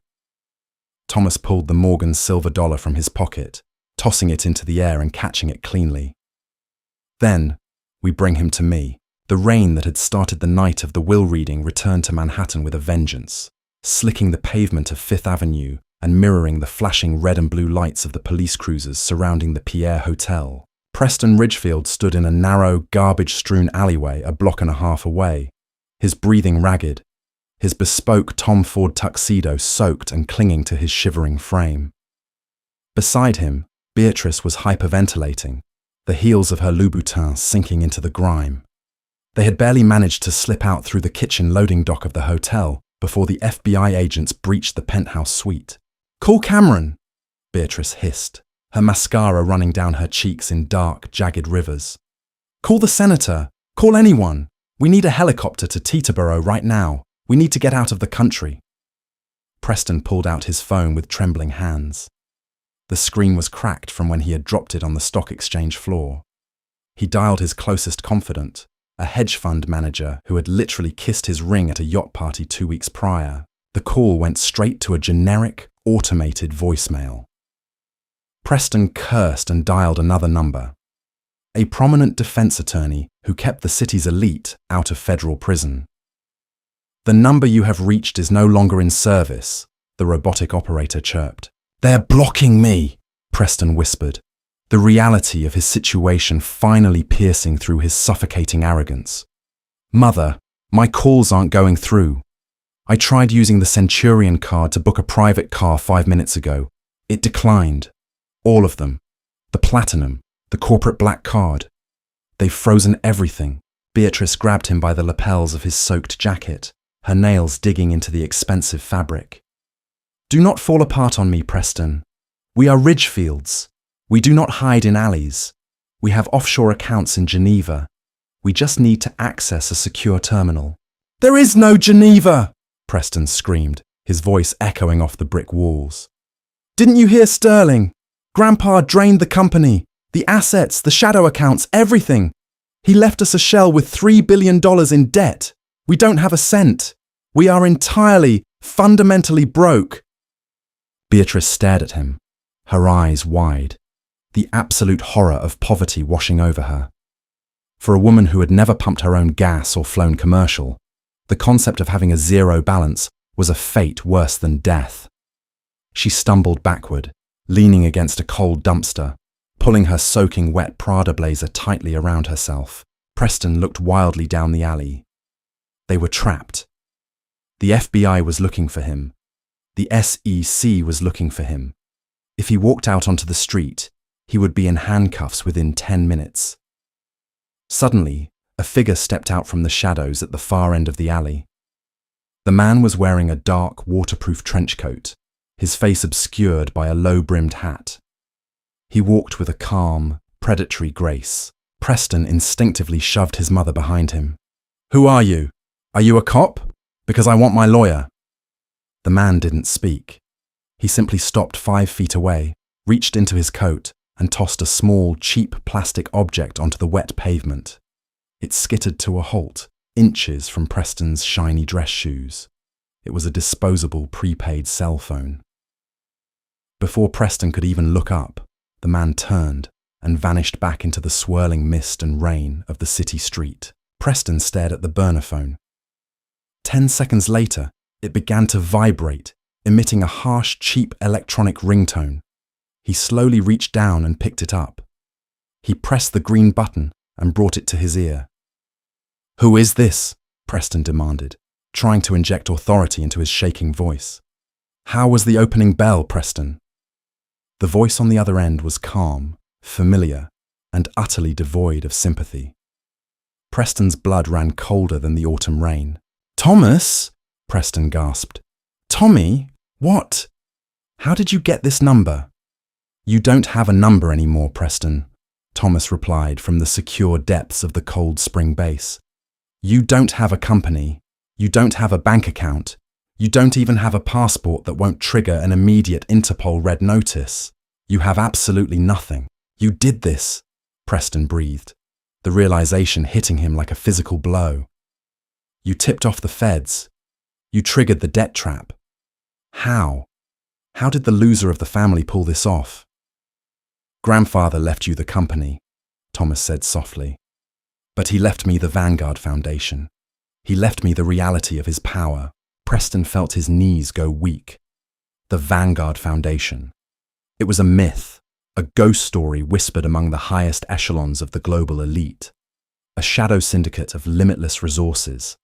Thomas pulled the Morgan silver dollar from his pocket, tossing it into the air and catching it cleanly. "Then, we bring him to me." The rain that had started the night of the will reading returned to Manhattan with a vengeance, slicking the pavement of Fifth Avenue and mirroring the flashing red and blue lights of the police cruisers surrounding the Pierre Hotel. Preston Ridgefield stood in a narrow, garbage-strewn alleyway a block and a half away, his breathing ragged, his bespoke Tom Ford tuxedo soaked and clinging to his shivering frame. Beside him, Beatrice was hyperventilating, the heels of her Louboutin sinking into the grime. They had barely managed to slip out through the kitchen loading dock of the hotel before the FBI agents breached the penthouse suite. "Call Cameron," Beatrice hissed, her mascara running down her cheeks in dark, jagged rivers. "Call the senator. Call anyone. We need a helicopter to Teterboro right now. We need to get out of the country." Preston pulled out his phone with trembling hands. The screen was cracked from when he had dropped it on the stock exchange floor. He dialed his closest confidant, a hedge fund manager who had literally kissed his ring at a yacht party 2 weeks prior. The call went straight to a generic, automated voicemail. Preston cursed and dialed another number. A prominent defense attorney who kept the city's elite out of federal prison. "The number you have reached is no longer in service," the robotic operator chirped. "They're blocking me," Preston whispered, the reality of his situation finally piercing through his suffocating arrogance. "Mother, my calls aren't going through. I tried using the Centurion card to book a private car 5 minutes ago. It declined. All of them. The platinum, the corporate black card. They've frozen everything." Beatrice grabbed him by the lapels of his soaked jacket, her nails digging into the expensive fabric. "Do not fall apart on me, Preston. We are Ridgefields. We do not hide in alleys. We have offshore accounts in Geneva. We just need to access a secure terminal." "There is no Geneva!" Preston screamed, his voice echoing off the brick walls. "Didn't you hear Sterling? Grandpa drained the company, the assets, the shadow accounts, everything. He left us a shell with $3 billion in debt. We don't have a cent. We are entirely, fundamentally broke." Beatrice stared at him, her eyes wide, the absolute horror of poverty washing over her. For a woman who had never pumped her own gas or flown commercial, the concept of having a zero balance was a fate worse than death. She stumbled backward, leaning against a cold dumpster, pulling her soaking wet Prada blazer tightly around herself. Preston looked wildly down the alley. They were trapped. The FBI was looking for him. The SEC was looking for him. If he walked out onto the street, he would be in handcuffs within 10 minutes. Suddenly, a figure stepped out from the shadows at the far end of the alley. The man was wearing a dark, waterproof trench coat, his face obscured by a low-brimmed hat. He walked with a calm, predatory grace. Preston instinctively shoved his mother behind him. "Who are you? Are you a cop? Because I want my lawyer." The man didn't speak. He simply stopped 5 feet away, reached into his coat, and tossed a small, cheap plastic object onto the wet pavement. It skittered to a halt, inches from Preston's shiny dress shoes. It was a disposable prepaid cell phone. Before Preston could even look up, the man turned and vanished back into the swirling mist and rain of the city street. Preston stared at the burner phone. 10 seconds later, it began to vibrate, emitting a harsh, cheap electronic ringtone. He slowly reached down and picked it up. He pressed the green button and brought it to his ear. "Who is this?" Preston demanded, trying to inject authority into his shaking voice. "How was the opening bell, Preston?" The voice on the other end was calm, familiar, and utterly devoid of sympathy. Preston's blood ran colder than the autumn rain. "Thomas?" Preston gasped. "Tommy? What? How did you get this number?" "You don't have a number anymore, Preston," Thomas replied from the secure depths of the Cold Spring base. "You don't have a company. You don't have a bank account. You don't even have a passport that won't trigger an immediate Interpol red notice. You have absolutely nothing. You did this," Preston breathed, the realization hitting him like a physical blow. "You tipped off the feds. You triggered the debt trap. How? How did the loser of the family pull this off?" "Grandfather left you the company," Thomas said softly. "But he left me the Vanguard Foundation. He left me the reality of his power." Preston felt his knees go weak. The Vanguard Foundation. It was a myth, a ghost story whispered among the highest echelons of the global elite. A shadow syndicate of limitless resources,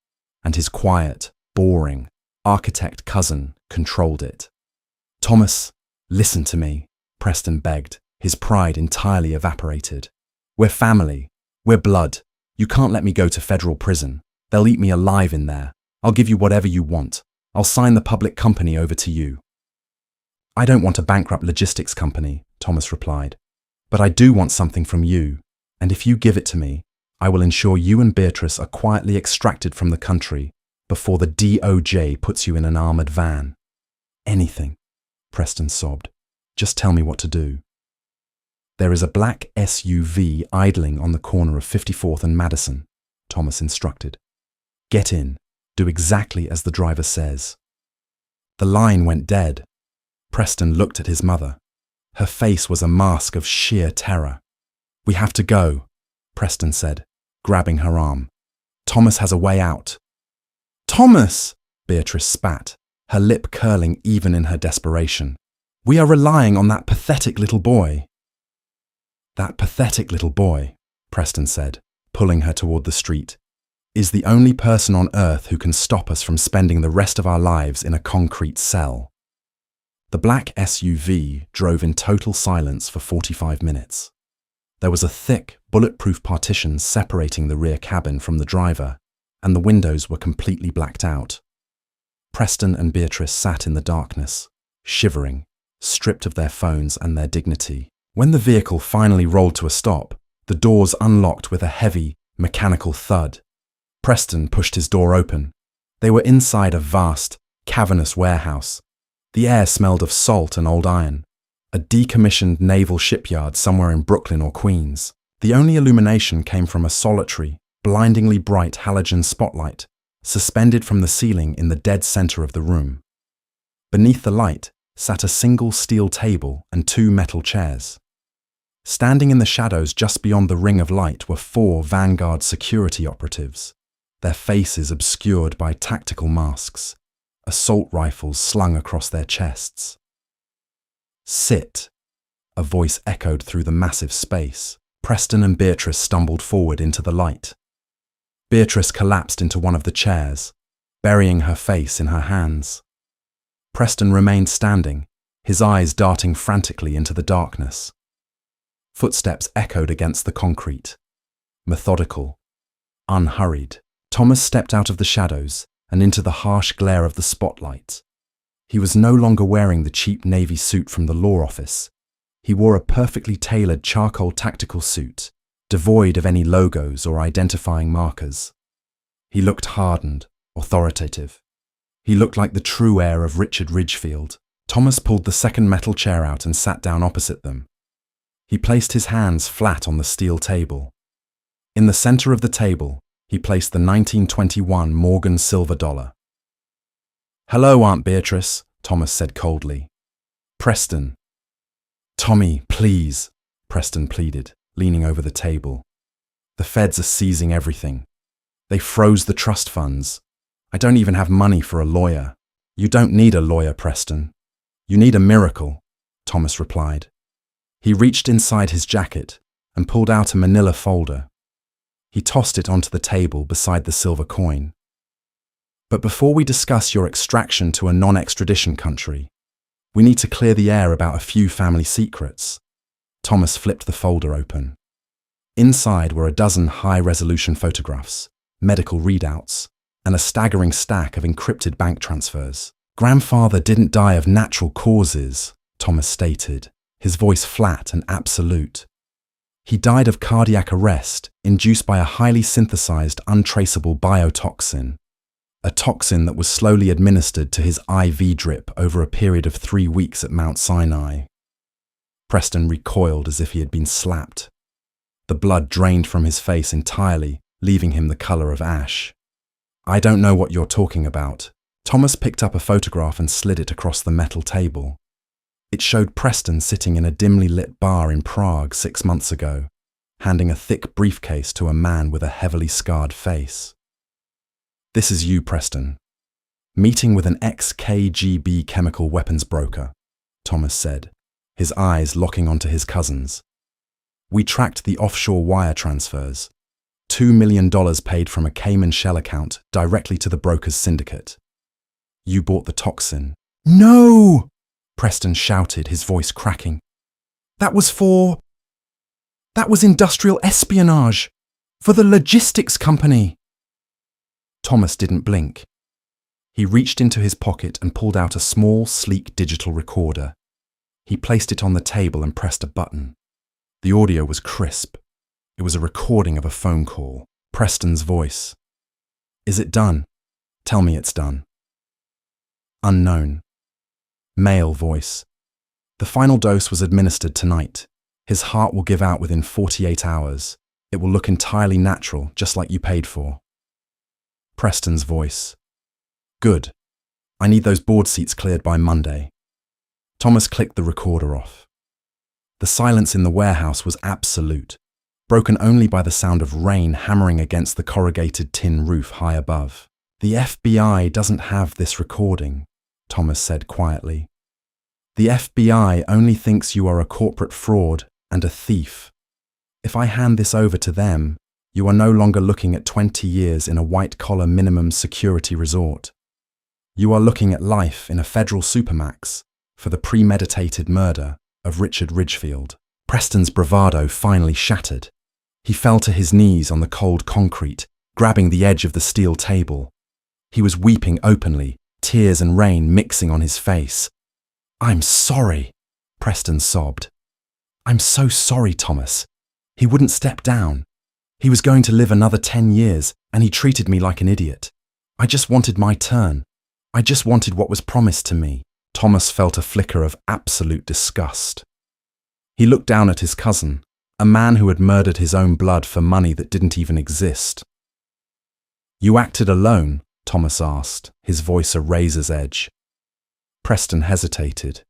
and his quiet, boring, architect cousin controlled it. "Thomas, listen to me," Preston begged, his pride entirely evaporated. "We're family. We're blood. You can't let me go to federal prison. They'll eat me alive in there. I'll give you whatever you want. I'll sign the public company over to you." "I don't want a bankrupt logistics company," Thomas replied. "But I do want something from you, and if you give it to me, I will ensure you and Beatrice are quietly extracted from the country before the DOJ puts you in an armored van." "Anything," Preston sobbed. "Just tell me what to do." "There is a black SUV idling on the corner of 54th and Madison," Thomas instructed. "Get in. Do exactly as the driver says." The line went dead. Preston looked at his mother. Her face was a mask of sheer terror. "We have to go," Preston said, grabbing her arm. "Thomas has a way out." "Thomas!" Beatrice spat, her lip curling even in her desperation. "We are relying on that pathetic little boy." "That pathetic little boy," Preston said, pulling her toward the street, "is the only person on earth who can stop us from spending the rest of our lives in a concrete cell." The black SUV drove in total silence for 45 minutes. There was a thick, bulletproof partition separating the rear cabin from the driver, and the windows were completely blacked out. Preston and Beatrice sat in the darkness, shivering, stripped of their phones and their dignity. When the vehicle finally rolled to a stop, the doors unlocked with a heavy, mechanical thud. Preston pushed his door open. They were inside a vast, cavernous warehouse. The air smelled of salt and old iron. A decommissioned naval shipyard somewhere in Brooklyn or Queens. The only illumination came from a solitary, blindingly bright halogen spotlight, suspended from the ceiling in the dead center of the room. Beneath the light sat a single steel table and 2 metal chairs. Standing in the shadows just beyond the ring of light were 4 Vanguard security operatives, their faces obscured by tactical masks, assault rifles slung across their chests. "Sit," a voice echoed through the massive space. Preston and Beatrice stumbled forward into the light. Beatrice collapsed into one of the chairs, burying her face in her hands. Preston remained standing, his eyes darting frantically into the darkness. Footsteps echoed against the concrete. Methodical, unhurried. Thomas stepped out of the shadows and into the harsh glare of the spotlight. He was no longer wearing the cheap navy suit from the law office. He wore a perfectly tailored charcoal tactical suit, devoid of any logos or identifying markers. He looked hardened, authoritative. He looked like the true heir of Richard Ridgefield. Thomas pulled the second metal chair out and sat down opposite them. He placed his hands flat on the steel table. In the center of the table, he placed the 1921 Morgan silver dollar. "Hello, Aunt Beatrice," Thomas said coldly. "Preston," Tommy, please, Preston pleaded, leaning over the table. The feds are seizing everything. They froze the trust funds. I don't even have money for a lawyer. You don't need a lawyer, Preston. You need a miracle, Thomas replied. He reached inside his jacket and pulled out a manila folder. He tossed it onto the table beside the silver coin. But before we discuss your extraction to a non-extradition country, we need to clear the air about a few family secrets. Thomas flipped the folder open. Inside were a dozen high-resolution photographs, medical readouts, and a staggering stack of encrypted bank transfers. Grandfather didn't die of natural causes, Thomas stated, his voice flat and absolute. He died of cardiac arrest induced by a highly synthesized, untraceable biotoxin, a toxin that was slowly administered to his IV drip over a period of 3 weeks at Mount Sinai. Preston recoiled as if he had been slapped. The blood drained from his face entirely, leaving him the color of ash. I don't know what you're talking about. Thomas picked up a photograph and slid it across the metal table. It showed Preston sitting in a dimly lit bar in Prague 6 months ago, handing a thick briefcase to a man with a heavily scarred face. This is you, Preston. Meeting with an ex-KGB chemical weapons broker, Thomas said, his eyes locking onto his cousin's. We tracked the offshore wire transfers. $2 million paid from a Cayman shell account directly to the broker's syndicate. You bought the toxin. No! Preston shouted, his voice cracking. That was industrial espionage. For the logistics company. Thomas didn't blink. He reached into his pocket and pulled out a small, sleek digital recorder. He placed it on the table and pressed a button. The audio was crisp. It was a recording of a phone call. Preston's voice. Is it done? Tell me it's done. Unknown. Male voice. The final dose was administered tonight. His heart will give out within 48 hours. It will look entirely natural, just like you paid for. Preston's voice. Good. I need those board seats cleared by Monday. Thomas clicked the recorder off. The silence in the warehouse was absolute, broken only by the sound of rain hammering against the corrugated tin roof high above. The FBI doesn't have this recording, Thomas said quietly. The FBI only thinks you are a corporate fraud and a thief. If I hand this over to them, you are no longer looking at 20 years in a white-collar minimum security resort. You are looking at life in a federal supermax for the premeditated murder of Richard Ridgefield. Preston's bravado finally shattered. He fell to his knees on the cold concrete, grabbing the edge of the steel table. He was weeping openly, tears and rain mixing on his face. I'm sorry, Preston sobbed. I'm so sorry, Thomas. He wouldn't step down. He was going to live another 10 years, and he treated me like an idiot. I just wanted my turn. I just wanted what was promised to me. Thomas felt a flicker of absolute disgust. He looked down at his cousin, a man who had murdered his own blood for money that didn't even exist. You acted alone? Thomas asked, his voice a razor's edge. Preston hesitated.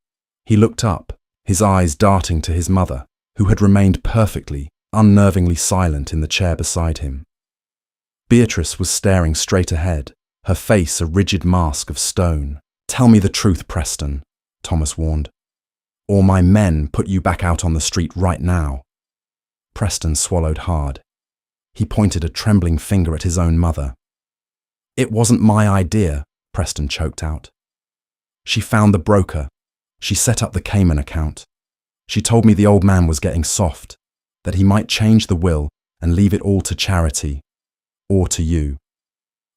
He looked up, his eyes darting to his mother, who had remained perfectly, unnervingly silent in the chair beside him. Beatrice was staring straight ahead, her face a rigid mask of stone. Tell me the truth, Preston, Thomas warned. Or my men put you back out on the street right now. Preston swallowed hard. He pointed a trembling finger at his own mother. It wasn't my idea, Preston choked out. She found the broker. She set up the Cayman account. She told me the old man was getting soft, that he might change the will and leave it all to charity, or to you.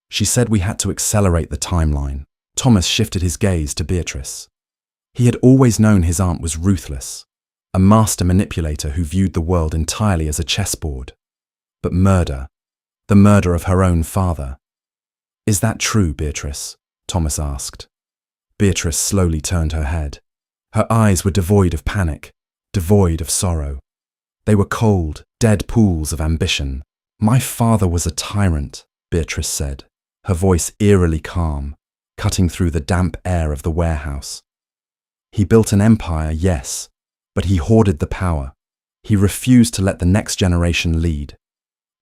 She said we had to accelerate the timeline. Thomas shifted his gaze to Beatrice. He had always known his aunt was ruthless, a master manipulator who viewed the world entirely as a chessboard. But murder, the murder of her own father. Is that true, Beatrice? Thomas asked. Beatrice slowly turned her head. Her eyes were devoid of panic, devoid of sorrow. They were cold, dead pools of ambition. My father was a tyrant, Beatrice said, her voice eerily calm, cutting through the damp air of the warehouse. He built an empire, yes, But he hoarded the power. He refused to let the next generation lead.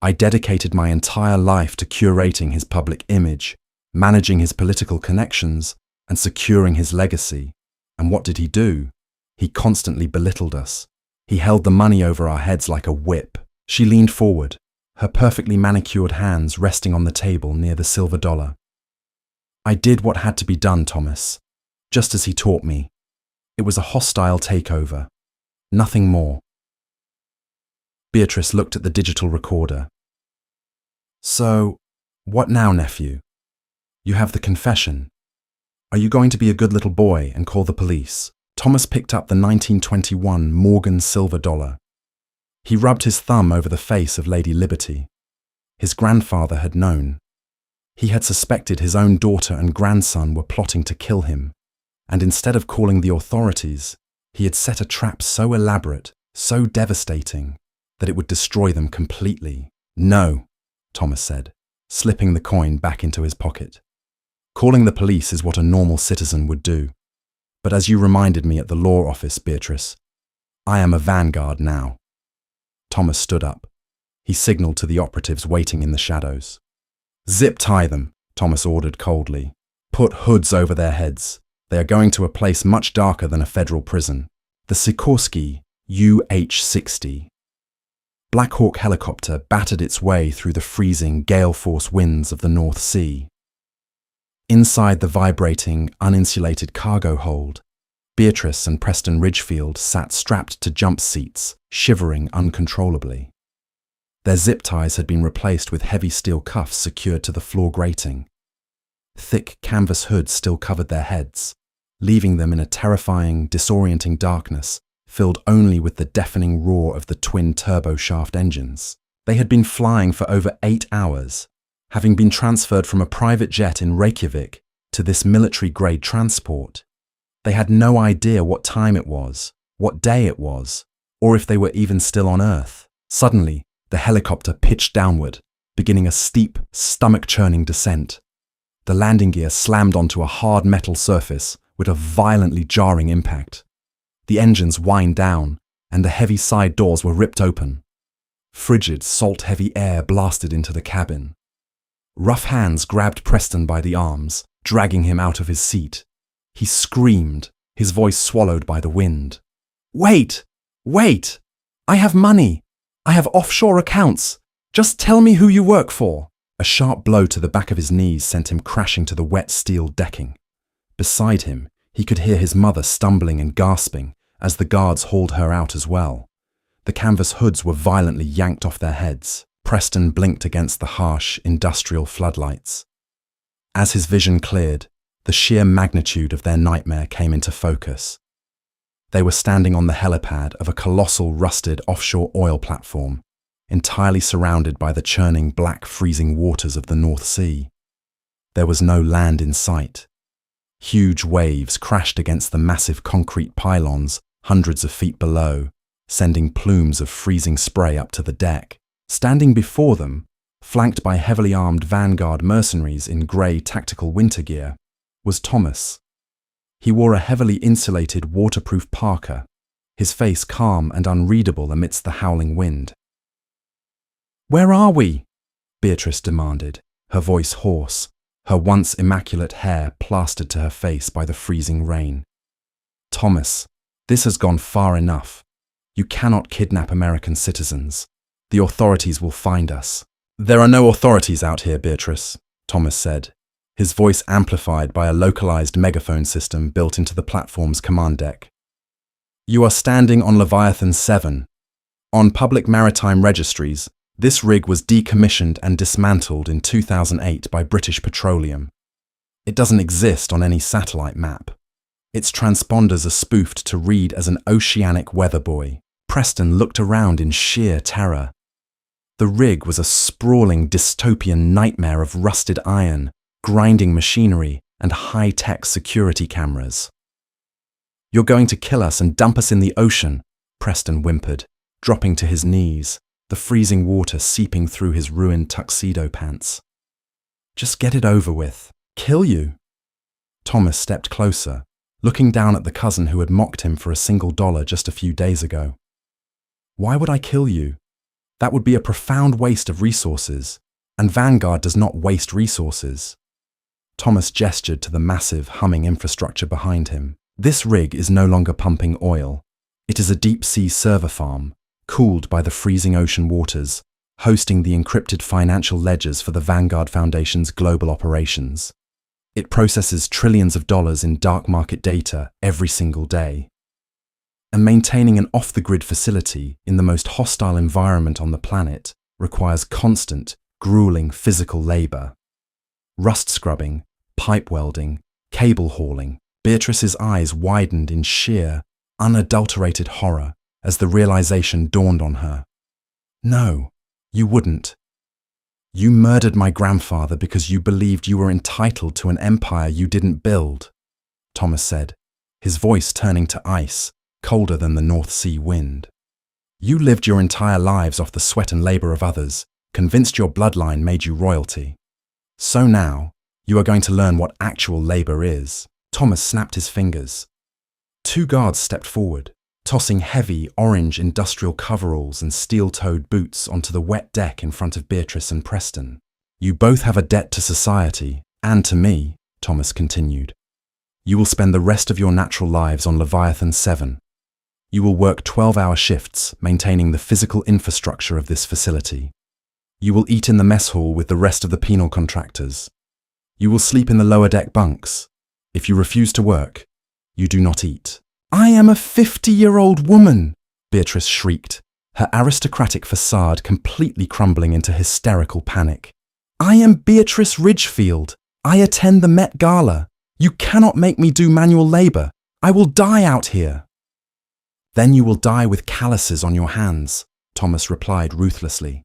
I dedicated my entire life to curating his public image, managing his political connections, and securing his legacy. And what did he do? He constantly belittled us. He held the money over our heads like a whip. She leaned forward, her perfectly manicured hands resting on the table near the silver dollar. I did what had to be done, Thomas, just as he taught me. It was a hostile takeover. Nothing more. Beatrice looked at the digital recorder. So, what now, nephew? You have the confession. Are you going to be a good little boy and call the police? Thomas picked up the 1921 Morgan silver dollar. He rubbed his thumb over the face of Lady Liberty. His grandfather had known. He had suspected his own daughter and grandson were plotting to kill him, and instead of calling the authorities, he had set a trap so elaborate, so devastating, that it would destroy them completely. No, Thomas said, slipping the coin back into his pocket. Calling the police is what a normal citizen would do. But as you reminded me at the law office, Beatrice, I am a vanguard now. Thomas stood up. He signaled to the operatives waiting in the shadows. Zip tie them, Thomas ordered coldly. Put hoods over their heads. They are going to a place much darker than a federal prison. The Sikorsky UH-60. Black Hawk helicopter battered its way through the freezing gale-force winds of the North Sea. Inside the vibrating, uninsulated cargo hold, Beatrice and Preston Ridgefield sat strapped to jump seats, shivering uncontrollably. Their zip ties had been replaced with heavy steel cuffs secured to the floor grating. Thick canvas hoods still covered their heads, leaving them in a terrifying, disorienting darkness filled only with the deafening roar of the twin turboshaft engines. They had been flying for over 8 hours, having been transferred from a private jet in Reykjavik to this military-grade transport. They had no idea what time it was, what day it was, or if they were even still on Earth. Suddenly, the helicopter pitched downward, beginning a steep, stomach-churning descent. The landing gear slammed onto a hard metal surface with a violently jarring impact. The engines whined down, and the heavy side doors were ripped open. Frigid, salt-heavy air blasted into the cabin. Rough hands grabbed Preston by the arms, dragging him out of his seat. He screamed, his voice swallowed by the wind. Wait! Wait! I have money! I have offshore accounts! Just tell me who you work for! A sharp blow to the back of his knees sent him crashing to the wet steel decking. Beside him, he could hear his mother stumbling and gasping as the guards hauled her out as well. The canvas hoods were violently yanked off their heads. Preston blinked against the harsh, industrial floodlights. As his vision cleared, the sheer magnitude of their nightmare came into focus. They were standing on the helipad of a colossal rusted offshore oil platform, entirely surrounded by the churning black freezing waters of the North Sea. There was no land in sight. Huge waves crashed against the massive concrete pylons hundreds of feet below, sending plumes of freezing spray up to the deck. Standing before them, flanked by heavily armed vanguard mercenaries in grey tactical winter gear, was Thomas. He wore a heavily insulated waterproof parka, his face calm and unreadable amidst the howling wind. "Where are we?" Beatrice demanded, her voice hoarse, her once immaculate hair plastered to her face by the freezing rain. "Thomas, this has gone far enough. You cannot kidnap American citizens. The authorities will find us." "There are no authorities out here, Beatrice," Thomas said, his voice amplified by a localized megaphone system built into the platform's command deck. "You are standing on Leviathan 7. On public maritime registries, this rig was decommissioned and dismantled in 2008 by British Petroleum. It doesn't exist on any satellite map. Its transponders are spoofed to read as an oceanic weather buoy." Preston looked around in sheer terror. The rig was a sprawling dystopian nightmare of rusted iron, grinding machinery, and high-tech security cameras. "You're going to kill us and dump us in the ocean," Preston whimpered, dropping to his knees, the freezing water seeping through his ruined tuxedo pants. "Just get it over with. Kill you." Thomas stepped closer, looking down at the cousin who had mocked him for $1 just a few days ago. Why would I kill you? That would be a profound waste of resources, and Vanguard does not waste resources. Thomas gestured to the massive, humming infrastructure behind him. This rig is no longer pumping oil. It is a deep-sea server farm, cooled by the freezing ocean waters, hosting the encrypted financial ledgers for the Vanguard Foundation's global operations. It processes trillions of dollars in dark market data every single day. And maintaining an off-the-grid facility in the most hostile environment on the planet requires constant, grueling physical labor. Rust scrubbing, pipe welding, cable hauling. Beatrice's eyes widened in sheer, unadulterated horror as the realization dawned on her. No, you wouldn't. You murdered my grandfather because you believed you were entitled to an empire you didn't build, Thomas said, his voice turning to ice, colder than the North Sea wind. You lived your entire lives off the sweat and labor of others, convinced your bloodline made you royalty. So now, you are going to learn what actual labor is. Thomas snapped his fingers. 2 guards stepped forward, tossing heavy, orange industrial coveralls and steel-toed boots onto the wet deck in front of Beatrice and Preston. You both have a debt to society, and to me, Thomas continued. You will spend the rest of your natural lives on Leviathan 7. You will work 12-hour shifts, maintaining the physical infrastructure of this facility. You will eat in the mess hall with the rest of the penal contractors. You will sleep in the lower deck bunks. If you refuse to work, you do not eat. I am a 50-year-old woman, Beatrice shrieked, her aristocratic facade completely crumbling into hysterical panic. I am Beatrice Ridgefield. I attend the Met Gala. You cannot make me do manual labor. I will die out here. Then you will die with calluses on your hands, Thomas replied ruthlessly.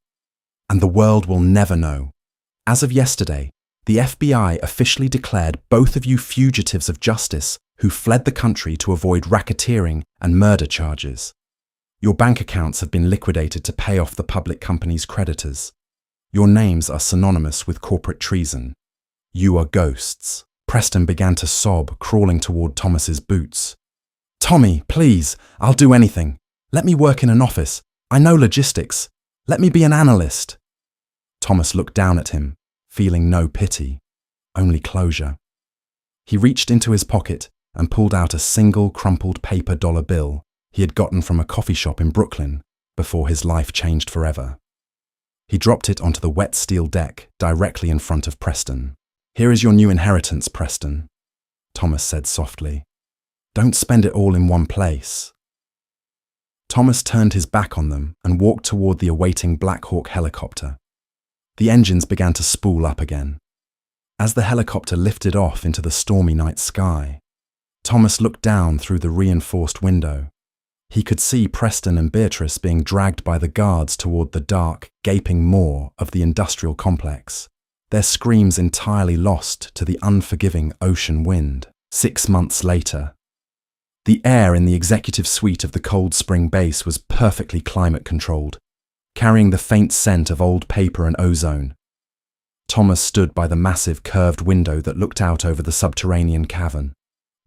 And the world will never know. As of yesterday, the FBI officially declared both of you fugitives of justice who fled the country to avoid racketeering and murder charges. Your bank accounts have been liquidated to pay off the public company's creditors. Your names are synonymous with corporate treason. You are ghosts. Preston began to sob, crawling toward Thomas's boots. Tommy, please, I'll do anything. Let me work in an office. I know logistics. Let me be an analyst. Thomas looked down at him, feeling no pity, only closure. He reached into his pocket and pulled out a single crumpled paper dollar bill he had gotten from a coffee shop in Brooklyn before his life changed forever. He dropped it onto the wet steel deck directly in front of Preston. Here is your new inheritance, Preston, Thomas said softly. Don't spend it all in one place. Thomas turned his back on them and walked toward the awaiting Black Hawk helicopter. The engines began to spool up again. As the helicopter lifted off into the stormy night sky, Thomas looked down through the reinforced window. He could see Preston and Beatrice being dragged by the guards toward the dark, gaping maw of the industrial complex, their screams entirely lost to the unforgiving ocean wind. 6 months later, the air in the executive suite of the Cold Spring base was perfectly climate-controlled, carrying the faint scent of old paper and ozone. Thomas stood by the massive curved window that looked out over the subterranean cavern,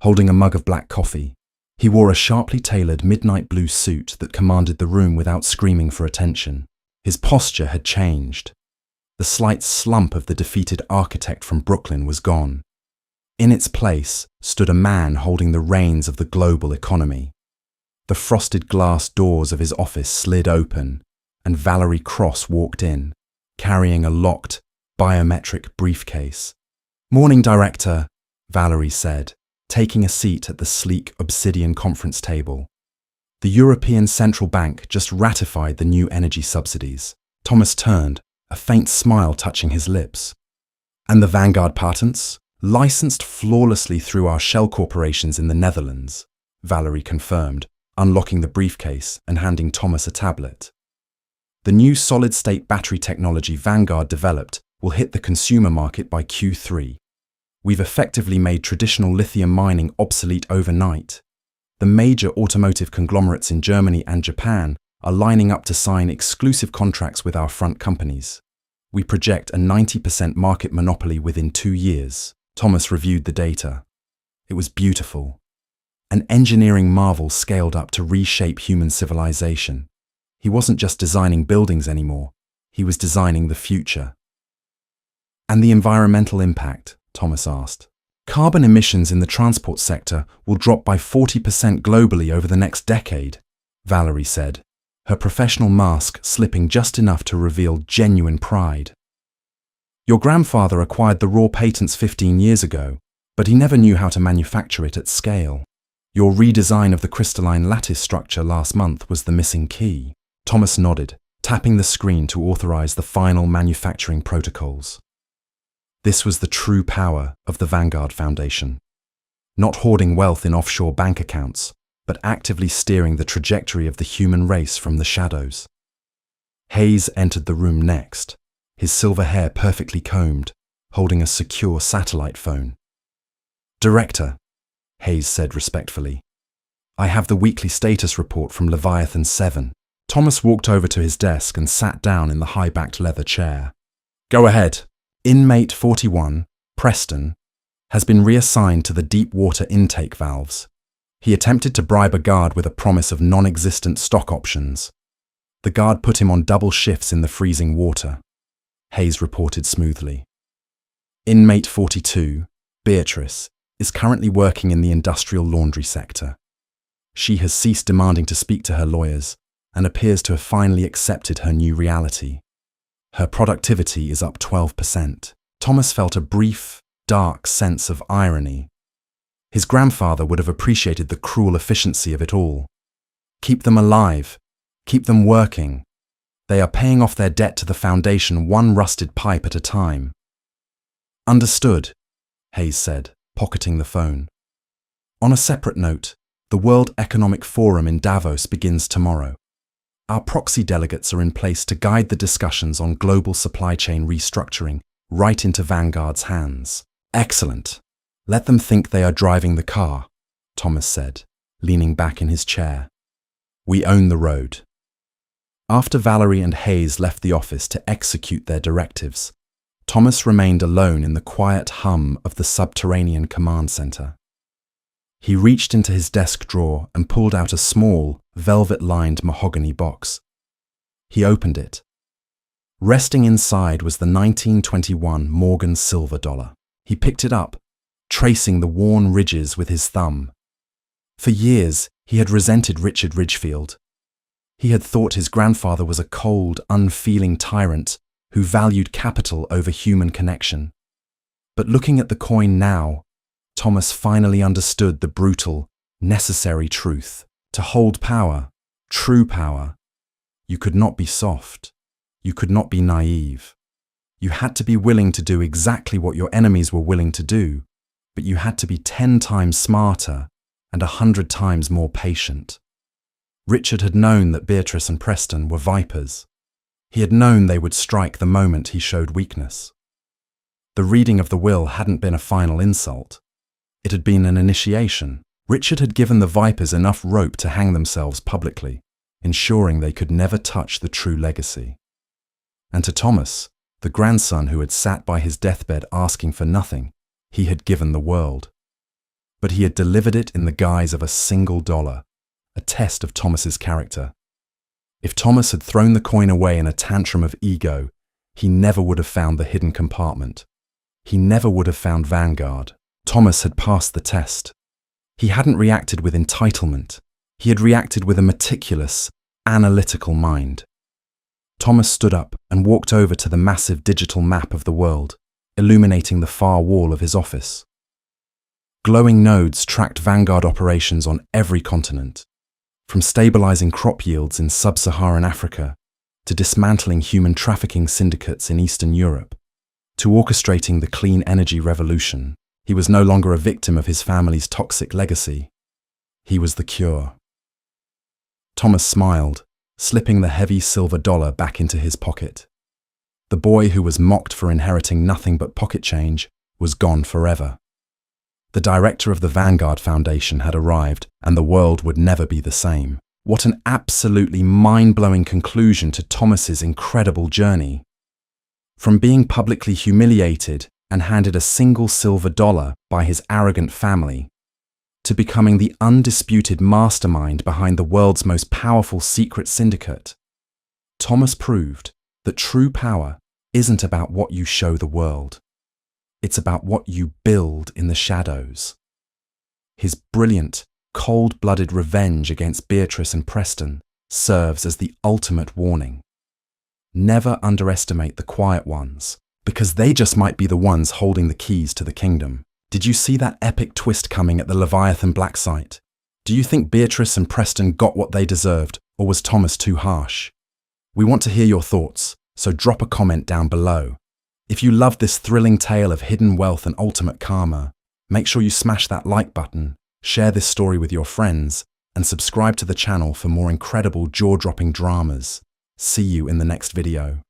holding a mug of black coffee. He wore a sharply tailored midnight blue suit that commanded the room without screaming for attention. His posture had changed. The slight slump of the defeated architect from Brooklyn was gone. In its place stood a man holding the reins of the global economy. The frosted glass doors of his office slid open, and Valerie Cross walked in, carrying a locked, biometric briefcase. "Morning, Director," Valerie said, taking a seat at the sleek obsidian conference table. The European Central Bank just ratified the new energy subsidies. Thomas turned, a faint smile touching his lips. "And the Vanguard patents? Licensed flawlessly through our shell corporations in the Netherlands," Valerie confirmed, unlocking the briefcase and handing Thomas a tablet. "The new solid-state battery technology Vanguard developed will hit the consumer market by Q3. We've effectively made traditional lithium mining obsolete overnight. The major automotive conglomerates in Germany and Japan are lining up to sign exclusive contracts with our front companies. We project a 90% market monopoly within 2 years." Thomas reviewed the data. It was beautiful, an engineering marvel scaled up to reshape human civilization. He wasn't just designing buildings anymore, he was designing the future. And the environmental impact, Thomas asked. Carbon emissions in the transport sector will drop by 40% globally over the next decade, Valerie said, her professional mask slipping just enough to reveal genuine pride. Your grandfather acquired the raw patents 15 years ago, but he never knew how to manufacture it at scale. Your redesign of the crystalline lattice structure last month was the missing key. Thomas nodded, tapping the screen to authorize the final manufacturing protocols. This was the true power of the Vanguard Foundation. Not hoarding wealth in offshore bank accounts, but actively steering the trajectory of the human race from the shadows. Hayes entered the room next, his silver hair perfectly combed, holding a secure satellite phone. "Director," Hayes said respectfully, "I have the weekly status report from Leviathan 7. Thomas walked over to his desk and sat down in the high-backed leather chair. "Go ahead." Inmate 41, Preston, has been reassigned to the deep water intake valves. He attempted to bribe a guard with a promise of non-existent stock options. The guard put him on double shifts in the freezing water, Hayes reported smoothly. Inmate 42, Beatrice, is currently working in the industrial laundry sector. She has ceased demanding to speak to her lawyers and appears to have finally accepted her new reality. Her productivity is up 12%. Thomas felt a brief, dark sense of irony. His grandfather would have appreciated the cruel efficiency of it all. Keep them alive. Keep them working. They are paying off their debt to the Foundation one rusted pipe at a time. "Understood," Hayes said, pocketing the phone. On a separate note, the World Economic Forum in Davos begins tomorrow. Our proxy delegates are in place to guide the discussions on global supply chain restructuring right into Vanguard's hands. "Excellent. Let them think they are driving the car," Thomas said, leaning back in his chair. "We own the road." After Valerie and Hayes left the office to execute their directives, Thomas remained alone in the quiet hum of the subterranean command center. He reached into his desk drawer and pulled out a small, velvet-lined mahogany box. He opened it. Resting inside was the 1921 Morgan silver dollar. He picked it up, tracing the worn ridges with his thumb. For years, he had resented Richard Ridgefield. He had thought his grandfather was a cold, unfeeling tyrant who valued capital over human connection. But looking at the coin now, Thomas finally understood the brutal, necessary truth. To hold power, true power, you could not be soft. You could not be naive. You had to be willing to do exactly what your enemies were willing to do, but you had to be 10 times smarter and 100 times more patient. Richard had known that Beatrice and Preston were vipers. He had known they would strike the moment he showed weakness. The reading of the will hadn't been a final insult. It had been an initiation. Richard had given the vipers enough rope to hang themselves publicly, ensuring they could never touch the true legacy. And to Thomas, the grandson who had sat by his deathbed asking for nothing, he had given the world. But he had delivered it in the guise of a single dollar, a test of Thomas's character. If Thomas had thrown the coin away in a tantrum of ego, he never would have found the hidden compartment. He never would have found Vanguard. Thomas had passed the test. He hadn't reacted with entitlement. He had reacted with a meticulous, analytical mind. Thomas stood up and walked over to the massive digital map of the world, illuminating the far wall of his office. Glowing nodes tracked Vanguard operations on every continent, from stabilizing crop yields in sub-Saharan Africa to dismantling human trafficking syndicates in Eastern Europe, to orchestrating the clean energy revolution. He was no longer a victim of his family's toxic legacy. He was the cure. Thomas smiled, slipping the heavy silver dollar back into his pocket. The boy who was mocked for inheriting nothing but pocket change was gone forever. The director of the Vanguard Foundation had arrived, and the world would never be the same. What an absolutely mind-blowing conclusion to Thomas's incredible journey. From being publicly humiliated and handed a single silver dollar by his arrogant family, to becoming the undisputed mastermind behind the world's most powerful secret syndicate, Thomas proved that true power isn't about what you show the world. It's about what you build in the shadows. His brilliant, cold-blooded revenge against Beatrice and Preston serves as the ultimate warning. Never underestimate the quiet ones, because they just might be the ones holding the keys to the kingdom. Did you see that epic twist coming at the Leviathan Black site? Do you think Beatrice and Preston got what they deserved, or was Thomas too harsh? We want to hear your thoughts, so drop a comment down below. If you love this thrilling tale of hidden wealth and ultimate karma, make sure you smash that like button, share this story with your friends, and subscribe to the channel for more incredible jaw-dropping dramas. See you in the next video.